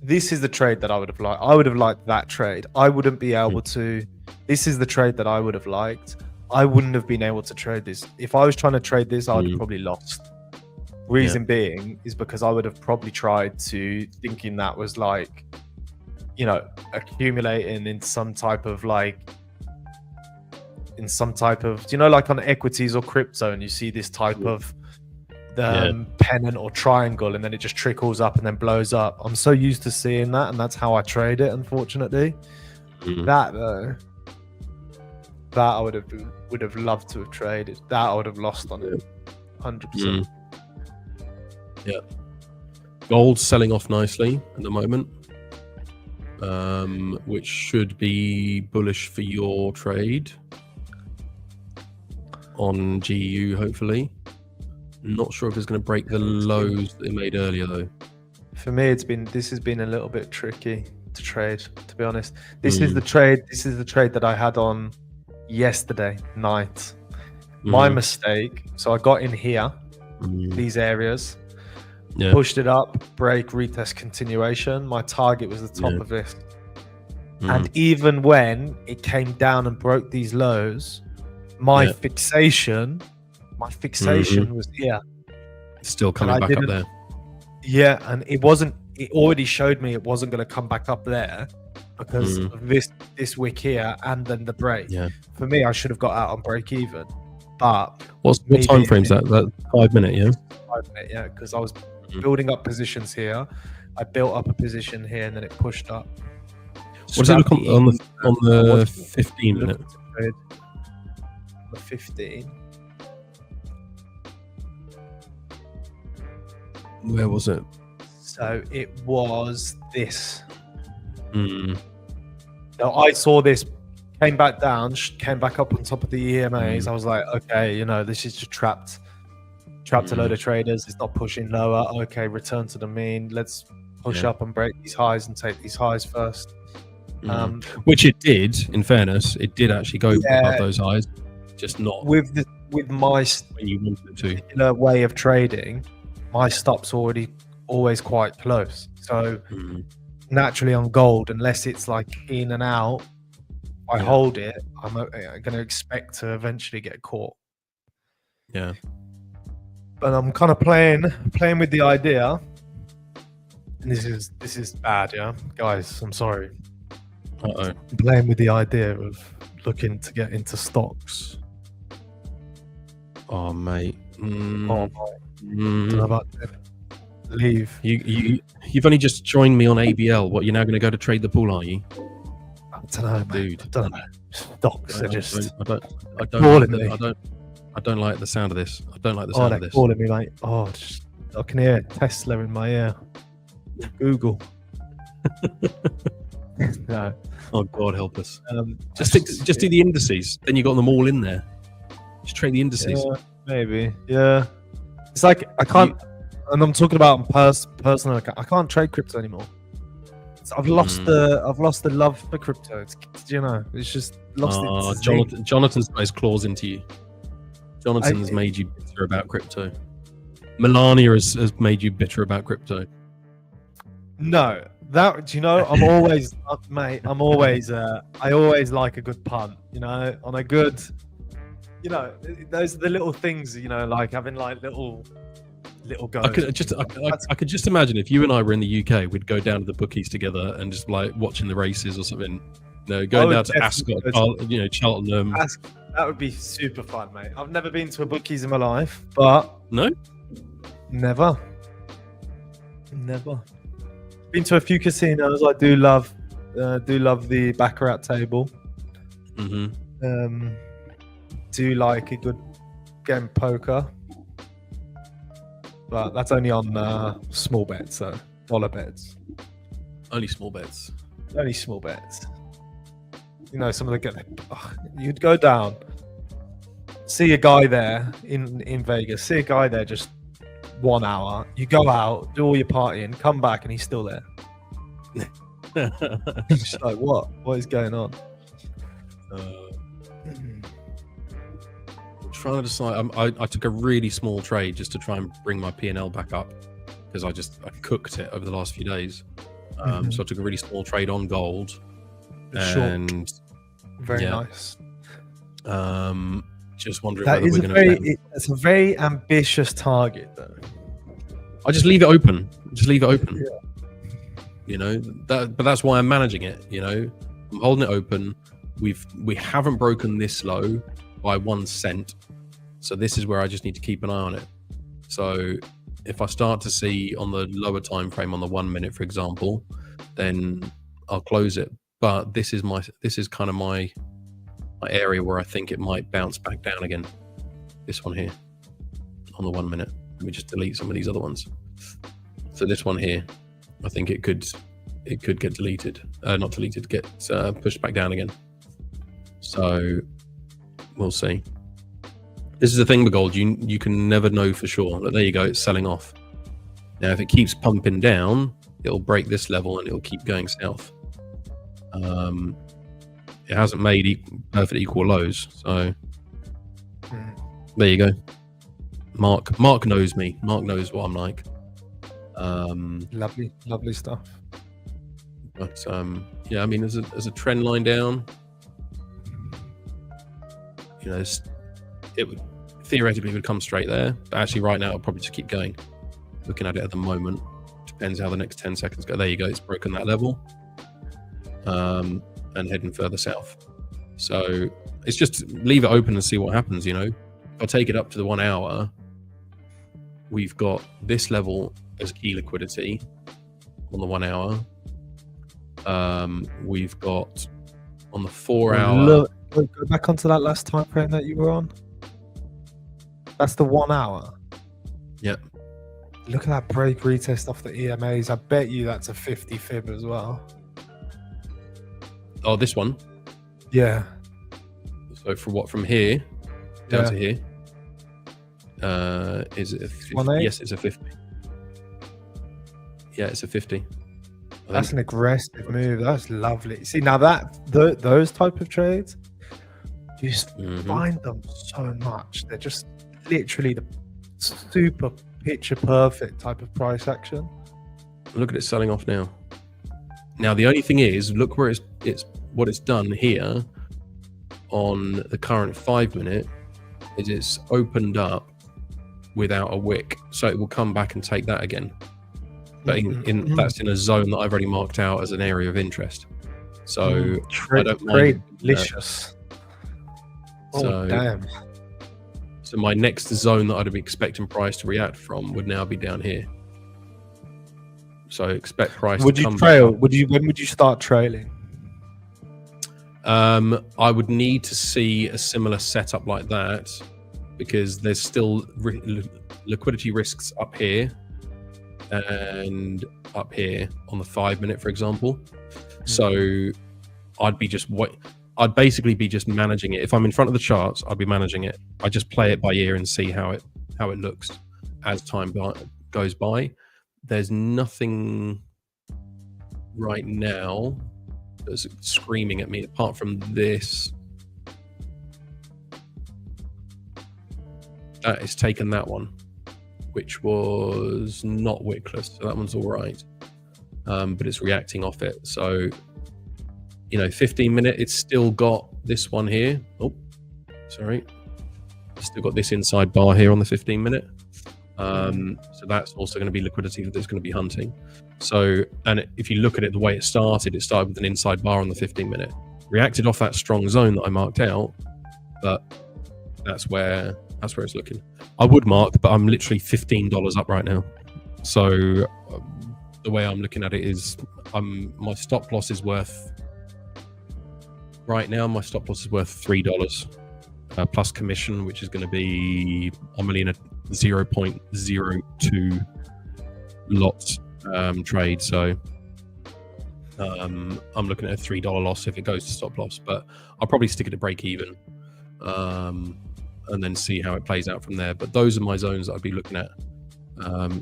this is the trade that I would have liked. I would have liked that trade. I wouldn't be able to. This is the trade that I would have liked. I wouldn't have been able to trade this. If I was trying to trade this, I would have probably lost. Reason being is because I would have probably tried to thinking that was like, you know, accumulating in some type of, you know, like on equities or crypto, and you see this type of pennant or triangle, and then it just trickles up and then blows up. I'm so used to seeing that, and that's how I trade it, unfortunately. That though, that I would have loved to have traded. That I would have lost on it 100%. Yeah, gold's selling off nicely at the moment, which should be bullish for your trade on GU, hopefully. Not sure if it's going to break the lows that it made earlier, though. For me, this has been a little bit tricky to trade, to be honest. This is the trade that I had on yesterday night. My mistake. So I got in here, these areas. Pushed it up, break, retest, continuation. My target was the top of this. And even when it came down and broke these lows, my fixation was here. It's still coming back up there. Yeah, and it already showed me it wasn't going to come back up there because of this wick here and then the break. For me, I should have got out on break even. But what time frame's that? That 5 minute, yeah? 5 minute, yeah, because I was building up positions here. I built up a position here and then it pushed up. What does it look on the 15 minute? The 15. Where was it? So it was this. Now I saw this, came back down, came back up on top of the EMAs. I was like, okay, you know, this is just trapped a load of traders. It's not pushing lower. Okay, return to the mean. Let's push up and break these highs and take these highs first. Which it did. In fairness, it did actually go above those highs, just not with with my when you wanted to. particular way of trading, my stop's always quite close. So naturally on gold, unless it's like in and out, I hold it. I'm going to expect to eventually get caught. Yeah. But I'm kind of playing with the idea. And this is bad, yeah, guys. I'm sorry. Uh-oh. I'm playing with the idea of looking to get into stocks. Oh, mate. Oh my! Don't know about that. Leave. You've only just joined me on ABL. What, you're now going to go to trade the pool, are you? I don't know, mate. Dude. I don't know. Stocks are just I don't like the sound of this. I don't like the oh, sound they're of this. calling me, mate. Oh, I can hear Tesla in my ear. Google. No. Oh, God help us. Just do the indices. Then you got them all in there. Just trade the indices. Yeah, maybe. Yeah. It's like I can't, and I'm talking about personal. I can't trade crypto anymore. I've lost the love for crypto. You know, it's just lost it. Jonathan's got his claws into you. Jonathan's made you bitter about crypto. Melania has made you bitter about crypto. No, that, do you know, I'm always, mate. I'm always, I always like a good pun. You know, on a good, you know, those are the little things. You know, like having like little goes. I could just imagine if you and I were in the UK, we'd go down to the bookies together and just like watching the races or something. No, going down to Ascot, Cheltenham. That would be super fun, mate. I've never been to a bookies in my life, but no, never. Been to a few casinos. I do love the baccarat table. Mm-hmm. Do like a good game of poker, but that's only on small bets, so dollar bets. Only small bets. Only small bets. You know, some of the you'd go down, see a guy there in Vegas, see a guy there just 1 hour. You go out, do all your partying, come back, and he's still there. Just like, what is going on? I'm trying to decide. I took a really small trade just to try and bring my P&L back up because I cooked it over the last few days. So I took a really small trade on gold. And very nice. Just wondering whether we're going to. It's a very ambitious target, though. I just leave it open. Yeah. You know but that's why I'm managing it. You know, I'm holding it open. We haven't broken this low by 1 cent, so this is where I just need to keep an eye on it. So if I start to see on the lower time frame, on the 1 minute, for example, then I'll close it. But this is kind of my area where I think it might bounce back down again. This one here on the 1 minute. Let me just delete some of these other ones. So this one here, I think it could get deleted. Not deleted, get pushed back down again. So we'll see. This is the thing with gold. You can never know for sure. But there you go. It's selling off. Now, if it keeps pumping down, it'll break this level and it'll keep going south. It hasn't made perfect equal lows, so there you go. Mark knows me. Mark knows what I'm like. Lovely stuff. But yeah, I mean, there's a trend line down. You know, it would theoretically come straight there, but actually right now it'll probably just keep going. Looking at it at the moment, depends how the next 10 seconds go. There you go. It's broken that level. And heading further south. So it's just leave it open and see what happens. You know, if I take it up to the 1 hour, we've got this level as key liquidity on the 1 hour. We've got on the 4 hour. Go back onto that last time frame that you were on. That's the 1 hour. Yep. Look at that break retest off the EMAs. I bet you that's a 50 fib as well. Oh, this one? Yeah. So from here down to here, is it a 50? Yes, it's a 50. Yeah, it's a 50. That's an aggressive move. That's lovely. See, now those type of trades, You just find them so much. They're just literally the super picture perfect type of price action. Look at it selling off now. Now the only thing is, look where it's what it's done here on the current 5 minute is it's opened up without a wick, so it will come back and take that again. But that's in a zone that I've already marked out as an area of interest. So I don't mind. Delicious. So, damn. So my next zone that I'd be expecting price to react from would now be down here. So expect price. Would to you come trail? back. When would you start trailing? I would need to see a similar setup like that because there's still liquidity risks up here and up here on the 5 minute, for example. So I'd basically be just managing it. If I'm in front of the charts, I'd be managing it. I just play it by ear and see how it looks as time goes by. There's nothing right now that's screaming at me apart from this. That has taken that one, which was not wickless, so that one's all right. But it's reacting off it. So, 15 minute, it's still got this one here. Oh, sorry. It's still got this inside bar here on the 15 minute. So that's also going to be liquidity that's going to be hunting. So, and if you look at it, the way it started with an inside bar on the 15 minute, reacted off that strong zone that I marked out, but that's where it's looking. I would mark, but I'm literally $15 up right now. So the way I'm looking at it is my stop loss is worth right now. My stop loss is worth $3 plus commission, which is going to be I'm only in a 0.02 lots trade. So I'm looking at a $3 loss if it goes to stop loss, but I'll probably stick it to break even and then see how it plays out from there. But those are my zones that I'd be looking at.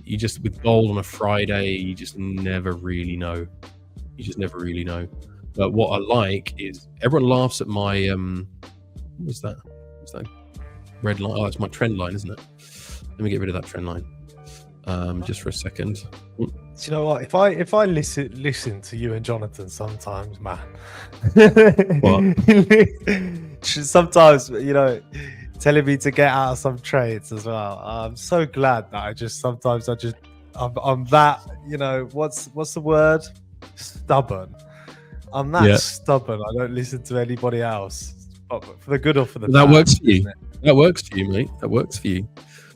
You just, with gold on a Friday, you just never really know. But what I like is everyone laughs at my what's that red line? Oh, it's my trend line, isn't it? Let me get rid of that trend line just for a second. Do you know what? If I listen to you and Jonathan sometimes, man. What? Sometimes, telling me to get out of some trades as well. I'm so glad that I'm that, what's the word? Stubborn. I'm that stubborn. I don't listen to anybody else, but for the good or for the bad. That works for you. That works for you, mate. That works for you.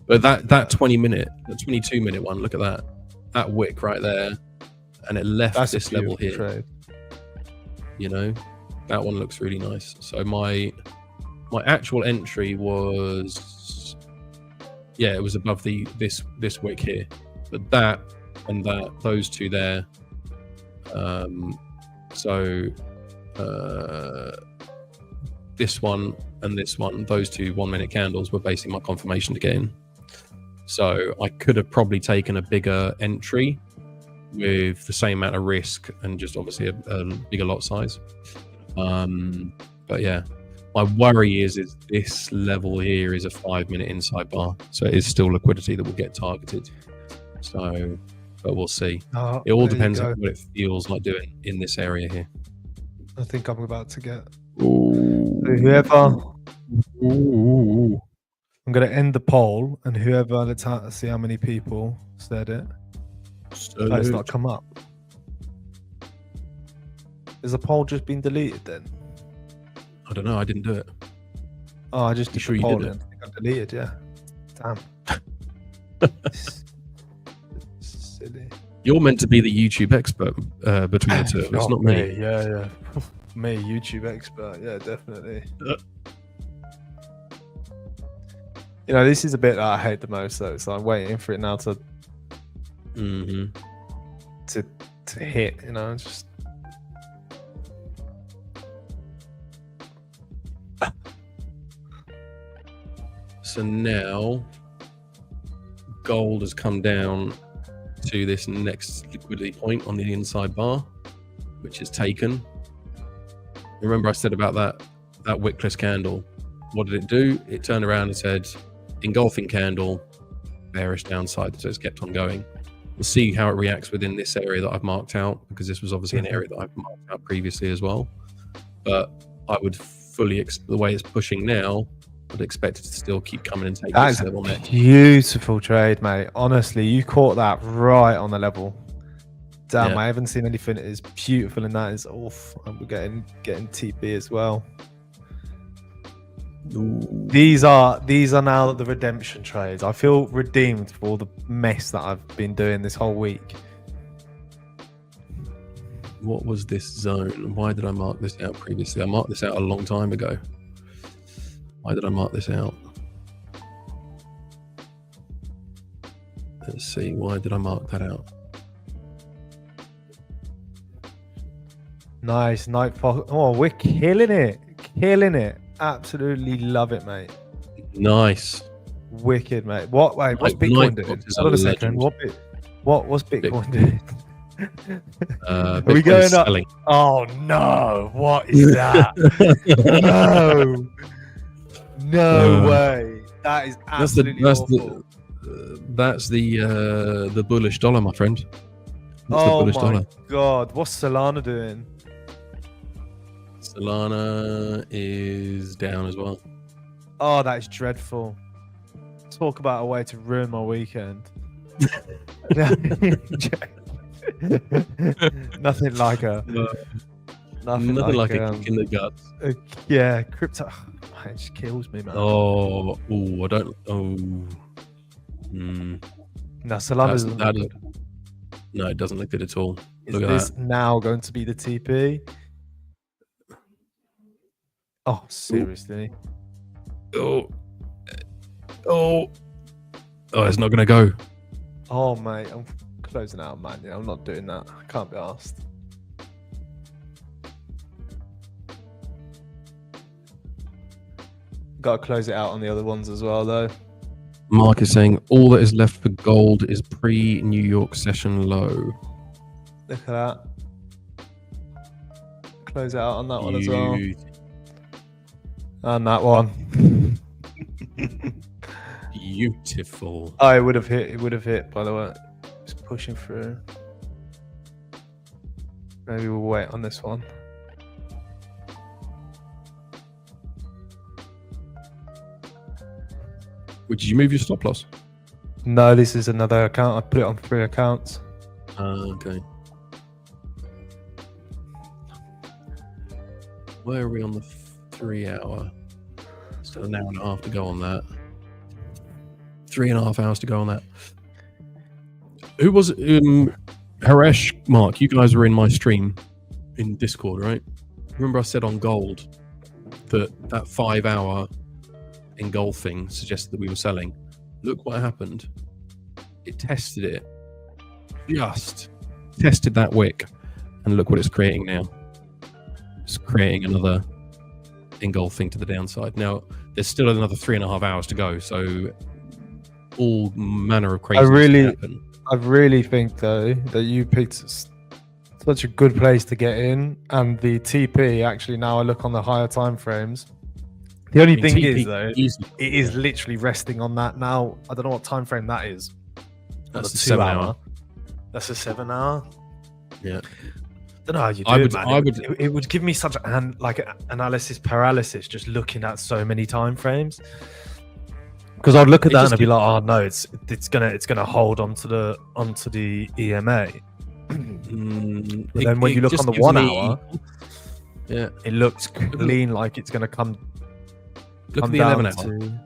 But that 20 minute, that 22 minute one, look at that wick right there, and it left this level here. Trade. That one looks really nice. So my actual entry was, it was above this wick here, but that and those two there. This one and this one, those two 1 minute candles were basically my confirmation to get in. So I could have probably taken a bigger entry with the same amount of risk and just obviously a bigger lot size. But yeah, my worry is this level here is a 5 minute inside bar, so it is still liquidity that will get targeted. So, but we'll see. It all depends on what it feels like doing in this area here. I think I'm about to get whoever. I'm going to end the poll, and whoever, let's see how many people said it. It's not come up. Has the poll just been deleted then? I don't know. I didn't do it. Oh, I just did sure the you poll did and I deleted, yeah. Damn. Silly. You're meant to be the YouTube expert between the two. It's not me. Yeah. Me, YouTube expert. Yeah, definitely. This is a bit that I hate the most, though. So I'm waiting for it now to hit. Just. So now gold has come down to this next liquidity point on the inside bar, which is taken. Remember I said about that wickless candle? what did it do? It turned around and said, engulfing candle, bearish downside. So it's kept on going. We'll see how it reacts within this area that I've marked out, because this was obviously an area that I've marked out previously as well. But I would fully, the way it's pushing now, I'd expect it to still keep coming and take this level next. Beautiful trade, mate. Honestly, you caught that right on the level. Damn, Yeah. I haven't seen anything as beautiful in that. Is off. And we're getting TP as well. Ooh. These are now the redemption trades. I feel redeemed for all the mess that I've been doing this whole week. What was this zone? Why did I mark this out previously? I marked this out a long time ago. Why did I mark this out? Let's see. Why did I mark that out? Nice, Nightfall. Oh, we're killing it. Killing it. Absolutely love it, mate. Nice. Wicked, mate. What's Bitcoin Nightfox doing? is Hold on a a second. legend. What's Bitcoin doing? Are we going up? selling. Oh no! What is that? No way! That is absolutely awful. That's the bullish dollar, my friend. That's the Oh bullish my dollar. god! What's Solana doing? Solana is down as well. Oh, that is dreadful. Talk about a way to ruin my weekend. Nothing like a Nothing like a kick in the guts. yeah, crypto. Man, it just kills me, man. Oh, I don't. Oh, No, Solana's that is, no, it doesn't look good at all. Is Look at this that. now going to be the TP? Oh, seriously? Oh, it's not gonna go. Oh, mate, I'm closing out, man. Yeah, I'm not doing that. I can't be asked. Got to close it out on the other ones as well, though. Mark is saying all that is left for gold is pre-New York session low. Look at that. Close it out on that one as well. And that one. Beautiful. Oh, it would have hit. It would have hit, by the way. Just pushing through. Maybe we'll wait on this one. Did you move your stop loss? No, this is another account. I put it on 3 accounts. Okay. Where are we on the 3 hour? Still an hour and a half to go on that. 3.5 hours to go on that. Who was Haresh, Mark? You guys were in my stream in Discord, right? Remember I said on gold that 5 hour engulfing suggested that we were selling. Look what happened. It tested it. Just tested that wick, and look what it's creating now. It's creating another engulfing to the downside. Now there's still another 3.5 hours to go, so all manner of crazy can happen. I really think though that you picked such a good place to get in, and the TP actually, now I look on the higher time frames. The only thing TP is though, it is literally resting on that now. I don't know what time frame that is. That's a a 7 hour. That's a 7 hour. Yeah. Don't know how you do I it, would- man. I would- It would give me such analysis paralysis just looking at so many time frames. Because I'd look at It that just and I'd be gives- like, oh no, it's gonna hold onto the EMA. But then when you look on the 1 hour, yeah, it looks clean, like it's gonna come. look at the down 11 hour. to...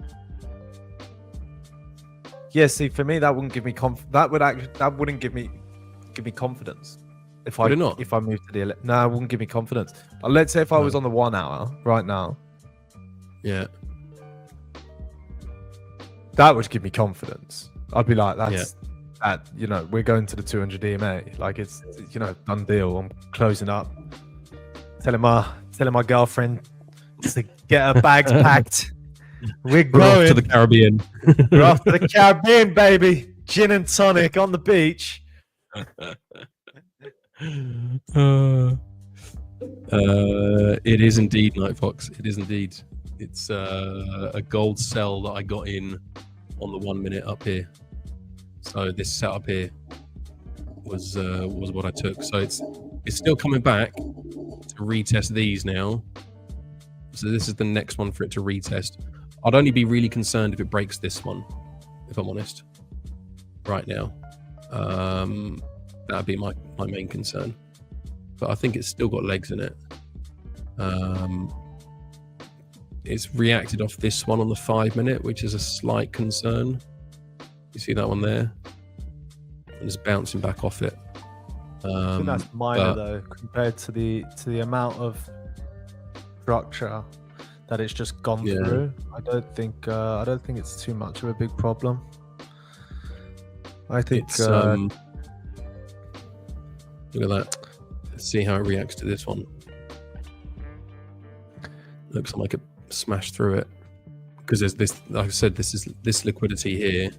Yeah, see, for me, that wouldn't give me that wouldn't give me confidence. If Would it not? if I moved to the no, it wouldn't give me confidence. Let's say if I was on the 1 hour right now, Yeah, that would give me confidence. I'd be like, that's that, you know, we're going to the 200 EMA. Like it's you know, done deal. I'm closing up. Telling my girlfriend to get her bags packed. We're we're off going to the Caribbean. We're off to the Caribbean, baby. Gin and tonic on the beach. It is indeed, Night Fox. It is indeed. It's a gold cell that I got in on the 1 minute up here. So this setup here was what I took. So it's still coming back to retest these now. So this is the next one for it to retest. I'd only be really concerned if it breaks this one, if I'm honest. Right now, that'd be my main concern. But I think it's still got legs in it. It's reacted off this one on the 5 minute, which is a slight concern. You see that one there? And it's bouncing back off it. I think that's minor though, compared to the amount of structure that it's just gone through. I don't think it's too much of a big problem. I think it's, look at that. Let's see how it reacts to this one. Looks like it smashed through it, because there's this, like I said, this liquidity here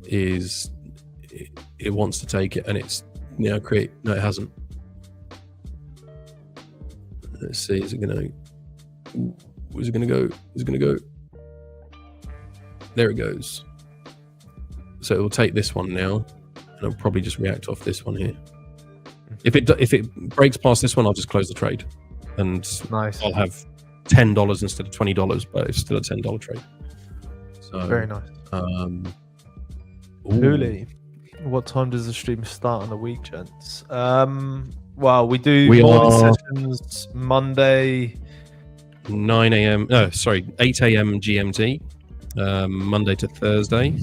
is it wants to take it, and it's now create. No, it hasn't. Let's see. Is it gonna? Where's it gonna go? Is it gonna go? There it goes. So it will take this one now, and it'll probably just react off this one here. If it breaks past this one, I'll just close the trade, and nice. I'll have $10 instead of $20, but it's still a $10 trade. So very nice. Hooli, what time does the stream start on the week, gents? Well, we morning sessions Monday, 9 a.m. No, sorry, 8 a.m. GMT, Monday to Thursday,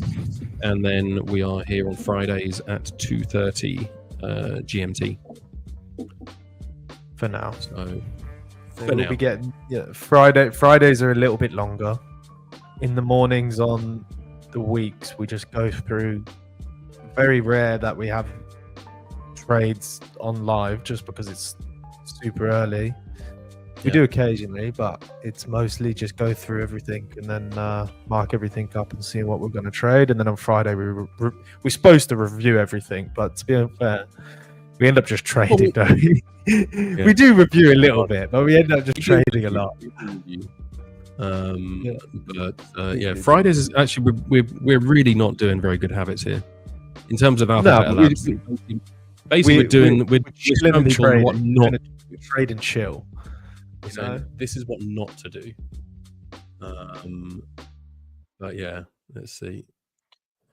and then we are here on Fridays at 2:30 GMT. For now. So we'll be getting Fridays are a little bit longer. In the mornings on the weeks, we just go through. Very rare that we have trades on live, just because it's super early. We do occasionally, but it's mostly just go through everything and then mark everything up and see what we're going to trade. And then on Friday, we're supposed to review everything, but to be unfair, we end up just trading, don't we? We do review a little bit, but we end up just trading a lot. Fridays is actually we're really not doing very good habits here in terms of alpha beta labs. Basically, we're chilling what not. We trade and chill. So this is what not to do. But yeah, let's see.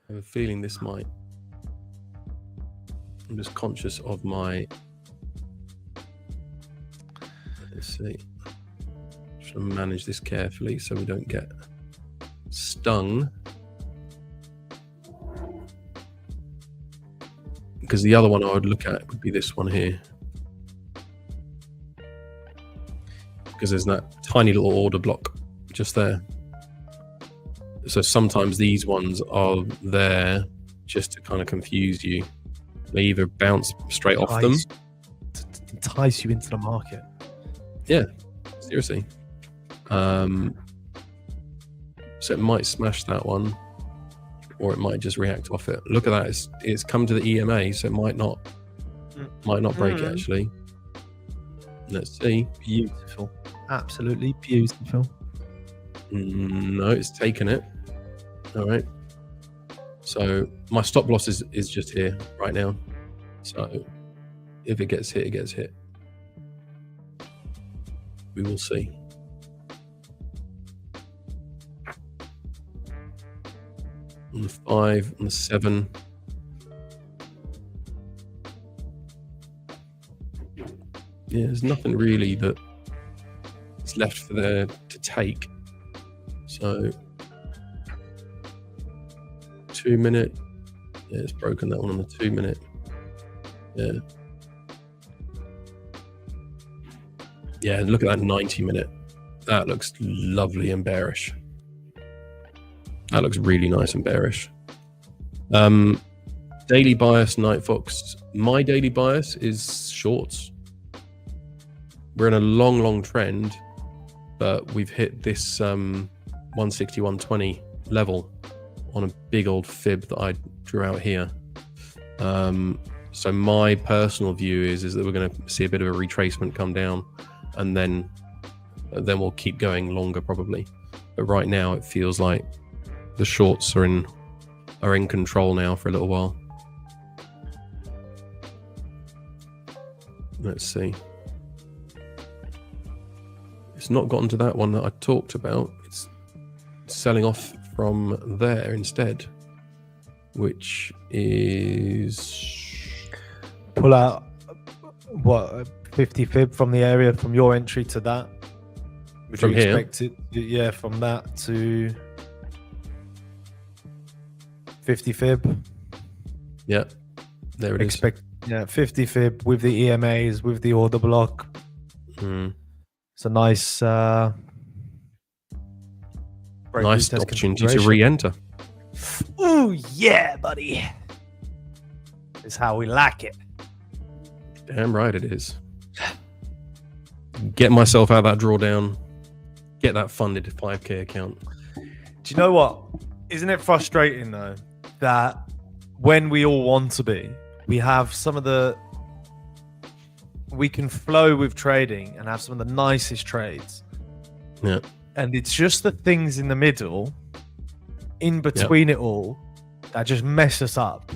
I have a feeling this might. I'm just conscious of my. Let's see. Should manage this carefully so we don't get stung. Because the other one I would look at would be this one here. Because there's that tiny little order block just there. So sometimes these ones are there just to kind of confuse you. They either bounce straight off them. To entice you into the market. Yeah, seriously. So it might smash that one, or it might just react off it. Look at that, it's come to the EMA, so it might not break it actually. Let's see. Beautiful. Absolutely beautiful. No, it's taken it. All right. So my stop loss is just here right now. So if it gets hit, it gets hit. We will see. On the 5, on the 7. Yeah, there's nothing really that is left for there to take. So 2 minute. Yeah, it's broken that one on the 2 minute. Yeah. Yeah, look at that 90 minute. That looks lovely and bearish. That looks really nice and bearish. Daily bias, Night Fox. My daily bias is shorts. We're in a long trend, but we've hit this 160-120 level on a big old fib that I drew out here. So my personal view is that we're going to see a bit of a retracement come down, and then we'll keep going longer probably. But right now it feels like the shorts are in control now for a little while. Let's see. It's not gotten to that one that I talked about. It's selling off from there instead, which is Pull out what 50 fib from the area from your entry to that. Would From you here? expect it? Yeah, from that to 50 fib. yeah, there it is. Expect 50 fib with the EMAs, with the order block. Mm. It's a nice break Nice retest opportunity to configuration. re-enter. Ooh, yeah, buddy. It's how we like it. Damn right it is. Get myself out of that drawdown. Get that funded 5k account. Do you know what? Isn't it frustrating though that when we all want to be, we have some of the, we can flow with trading and have some of the nicest trades. Yeah. And it's just the things in the middle, in between it all, that just mess us up.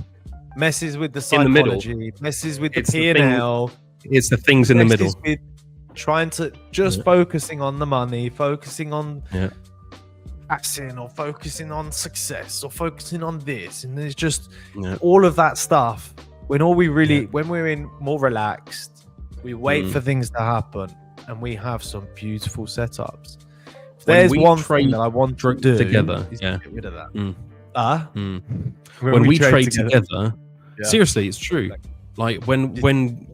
Messes with the In the middle. psychology, messes with the It's the thing- P&L. It's the things in the middle. messes with trying to just focusing on the money, focusing on Yeah. passing, or focusing on success, or focusing on this, and there's just Yeah. all of that stuff. When all we really, when we're in more relaxed, we wait for things to happen, and we have some beautiful setups. If When there's we one thing trade that I want to do together, is yeah. get rid of that. Mm. When When we trade together, Yeah. seriously, it's true. Like when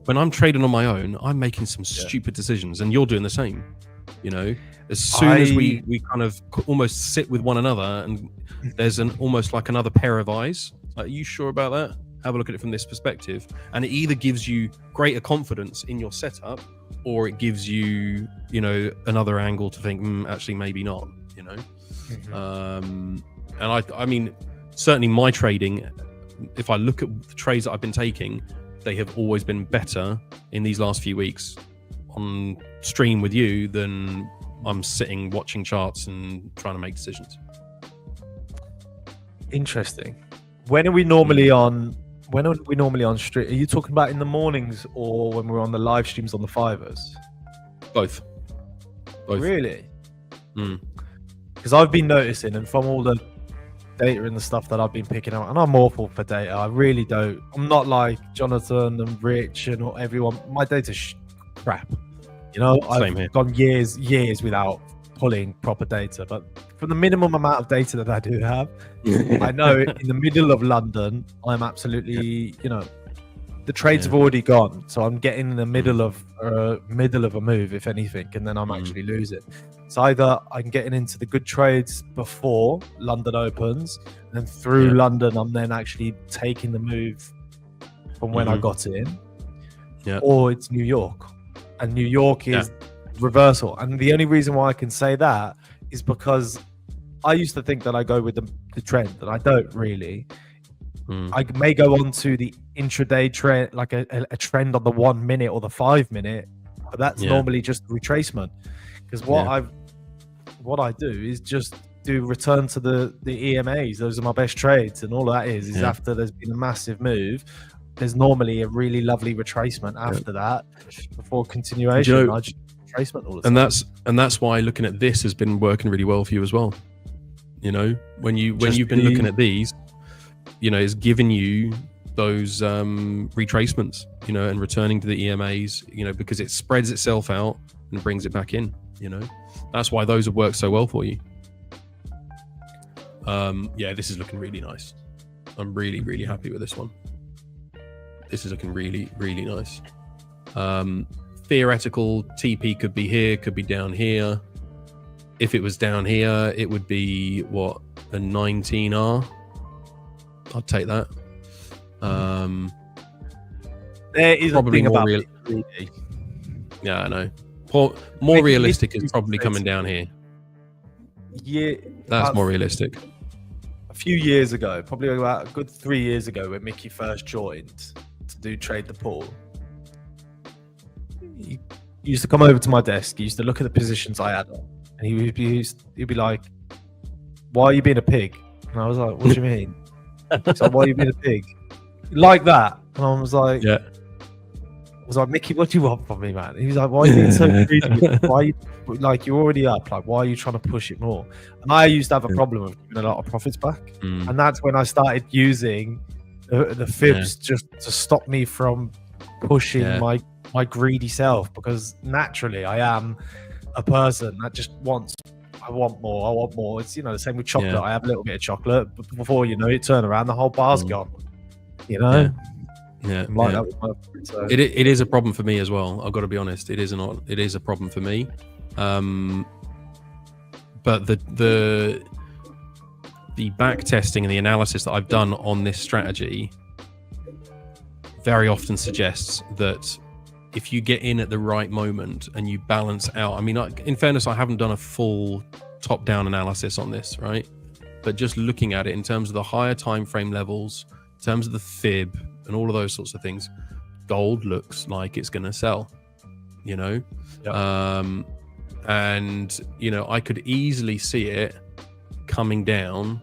I'm trading on my own, I'm making some stupid decisions, and you're doing the same. You know, as soon as we kind of almost sit with one another, and there's almost like another pair of eyes. Like, are you sure about that? Have a look at it from this perspective, and it either gives you greater confidence in your setup, or it gives you, another angle to think, actually, maybe not. And I mean, certainly my trading, if I look at the trades that I've been taking, they have always been better in these last few weeks on stream with you than I'm sitting watching charts and trying to make decisions. Interesting. When are we normally on? When are we normally on stream? Are you talking about in the mornings or when we're on the live streams on the Fivers? Both. Really? Mm. Because I've been noticing, and from all the data and the stuff that I've been picking out, and I'm awful for data. I really don't. I'm not like Jonathan and Rich and everyone. My data's crap. Same I've here. gone years without pulling proper data. But from the minimum amount of data that I do have, I know in the middle of London, I'm absolutely, the trades have already gone. So I'm getting in the middle of a move, if anything, and then I'm actually losing. It's either I'm getting into the good trades before London opens, and then through London, I'm then actually taking the move from when I got in, or it's New York. And New York is reversal. And the only reason why I can say that is because I used to think that I go with the trend, and I don't really. I may go on to the intraday trend, like a trend on the 1 minute or the 5 minute, but that's normally just retracement. Because what I do is just do return to the EMAs. Those are my best trades, and all of that is after there's been a massive move. There's normally a really lovely retracement after that before continuation. I just retracement all the time. And that's why looking at this has been working really well for you as well. When you've been looking at these, it's giving you those retracements, and returning to the EMAs, because it spreads itself out and brings it back in. That's why those have worked so well for you. This is looking really nice. I'm really, really happy with this one. This is looking really, really nice. Theoretical TP could be here, could be down here. If it was down here, it would be a 19R. I'd take that. There is probably a thing more about real. Yeah, I know. More realistic is probably coming down here. Yeah, That's more realistic. A few years ago, probably about a good 3 years ago, when Mickey first joined, do trade the pool, he used to come over to my desk. He used to look at the positions I had on, and he'd be like, "Why are you being a pig?" And I was like, "What do you mean?" He's like, "Why are you being a pig?" Like that, and I was like, Yeah. I was like, "Mickey, what do you want from me, man?" He was like, "Why are you being so greedy? Why are you, like, you're already up? Like, why are you trying to push it more?" And I used to have a problem with giving a lot of profits back, and that's when I started using the fibs just to stop me from pushing my greedy self, because naturally I am a person that just wants. I want more. It's, you know, the same with chocolate. I have a little bit of chocolate, but before you know it, turn around, the whole bar's gone. You know. Yeah, I'm like that with my food, so. It is a problem for me as well. I've got to be honest. It is a problem for me. But the back testing and the analysis that I've done on this strategy very often suggests that if you get in at the right moment and you balance out, I mean, in fairness, I haven't done a full top-down analysis on this, right? But just looking at it in terms of the higher time frame levels, in terms of the fib and all of those sorts of things, gold looks like it's going to sell, you know? Yep. And, you know, I could easily see it coming down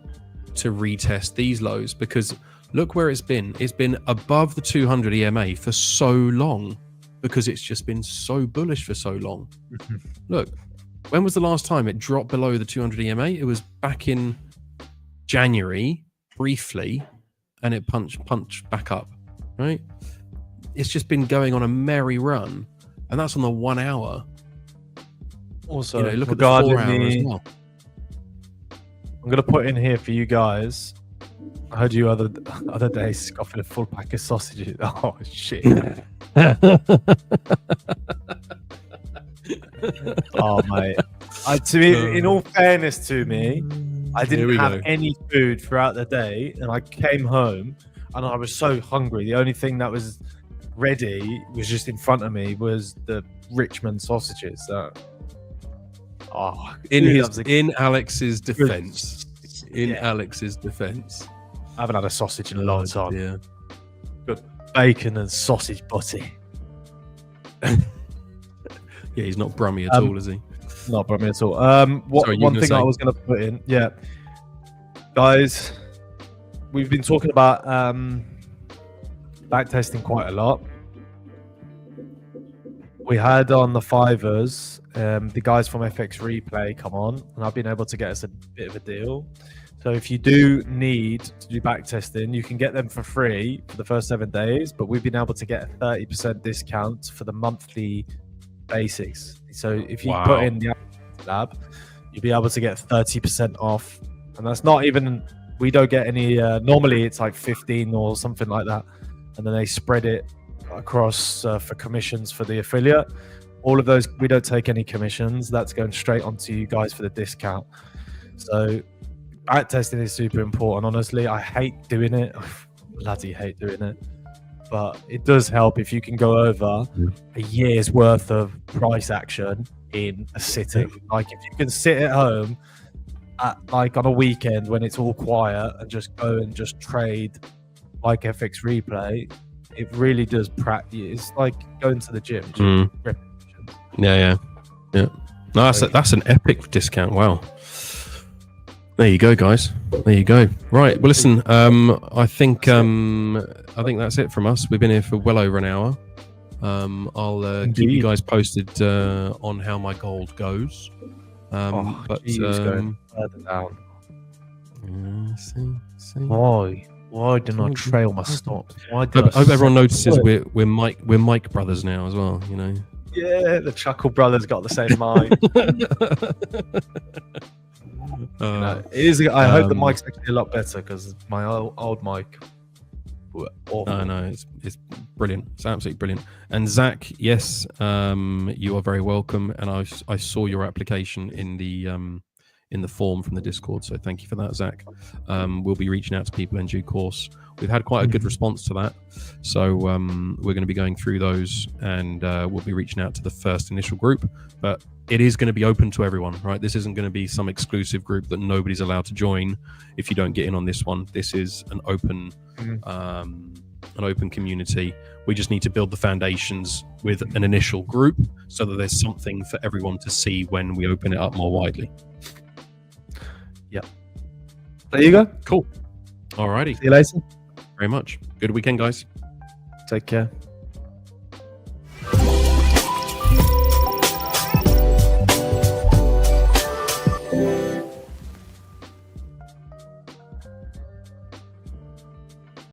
to retest these lows, because look where it's been. It's been above the 200 EMA for so long, because it's just been so bullish for so long. Look, when was the last time it dropped below the 200 EMA? It was back in January, briefly, and it punched back up, right? It's just been going on a merry run, and that's on the 1 hour. Also, you know, look at the 4 hour as well. I'm going to put in here for you guys. I heard you other day scoffing a full pack of sausages. Oh, shit. Oh, mate. In all fairness to me, I didn't have any food throughout the day, and I came home and I was so hungry. The only thing that was ready was just in front of me was the Richmond sausages. In Alex's defense, Alex's defense, I haven't had a sausage in a long time. Yeah, got bacon and sausage butty. Yeah, he's not Brummy at all, is he? Not Brummy at all. One thing I was going to put in, guys, we've been talking about back testing quite a lot. We had on the Fivers the guys from FX Replay come on, and I've been able to get us a bit of a deal. So if you do need to do back testing, you can get them for free for the first 7 days, but we've been able to get a 30% discount for the monthly basics. So if you put in the lab, you'll be able to get 30% off, and that's not even, we don't get any, normally it's like 15 or something like that, and then they spread it across for commissions for the affiliate. All of those, we don't take any commissions. That's going straight onto you guys for the discount. So back testing is super important. Honestly, I hate doing it. I bloody hate doing it. But it does help if you can go over a year's worth of price action in a sitting. Like if you can sit at home like on a weekend when it's all quiet and just go and just trade like FX Replay, it really does practice. It's like going to the gym. Yeah. No, that's an epic discount. Wow. There you go, guys. There you go. Right. Well, listen. I think that's it from us. We've been here for well over an hour. I'll keep you guys posted on how my gold goes. But going further down. See. Why didn't I trail my stops? I hope everyone notices we're Mike brothers now as well. You know. Yeah, the Chuckle brothers got the same mic. It is. I hope the mic's actually a lot better because my old mic. No, it's brilliant. It's absolutely brilliant. And Zach, yes, you are very welcome. And I saw your application in the form from the Discord, so thank you for that, Zach. We'll be reaching out to people in due course. We've had quite a good response to that, so we're going to be going through those, and we'll be reaching out to the first initial group. But it is going to be open to everyone, right? This isn't going to be some exclusive group that nobody's allowed to join if you don't get in on this one. This is an open an open community. We just need to build the foundations with an initial group so that there's something for everyone to see when we open it up more widely. There you go. Cool. Alrighty. See you later. Very much. Good weekend, guys. Take care.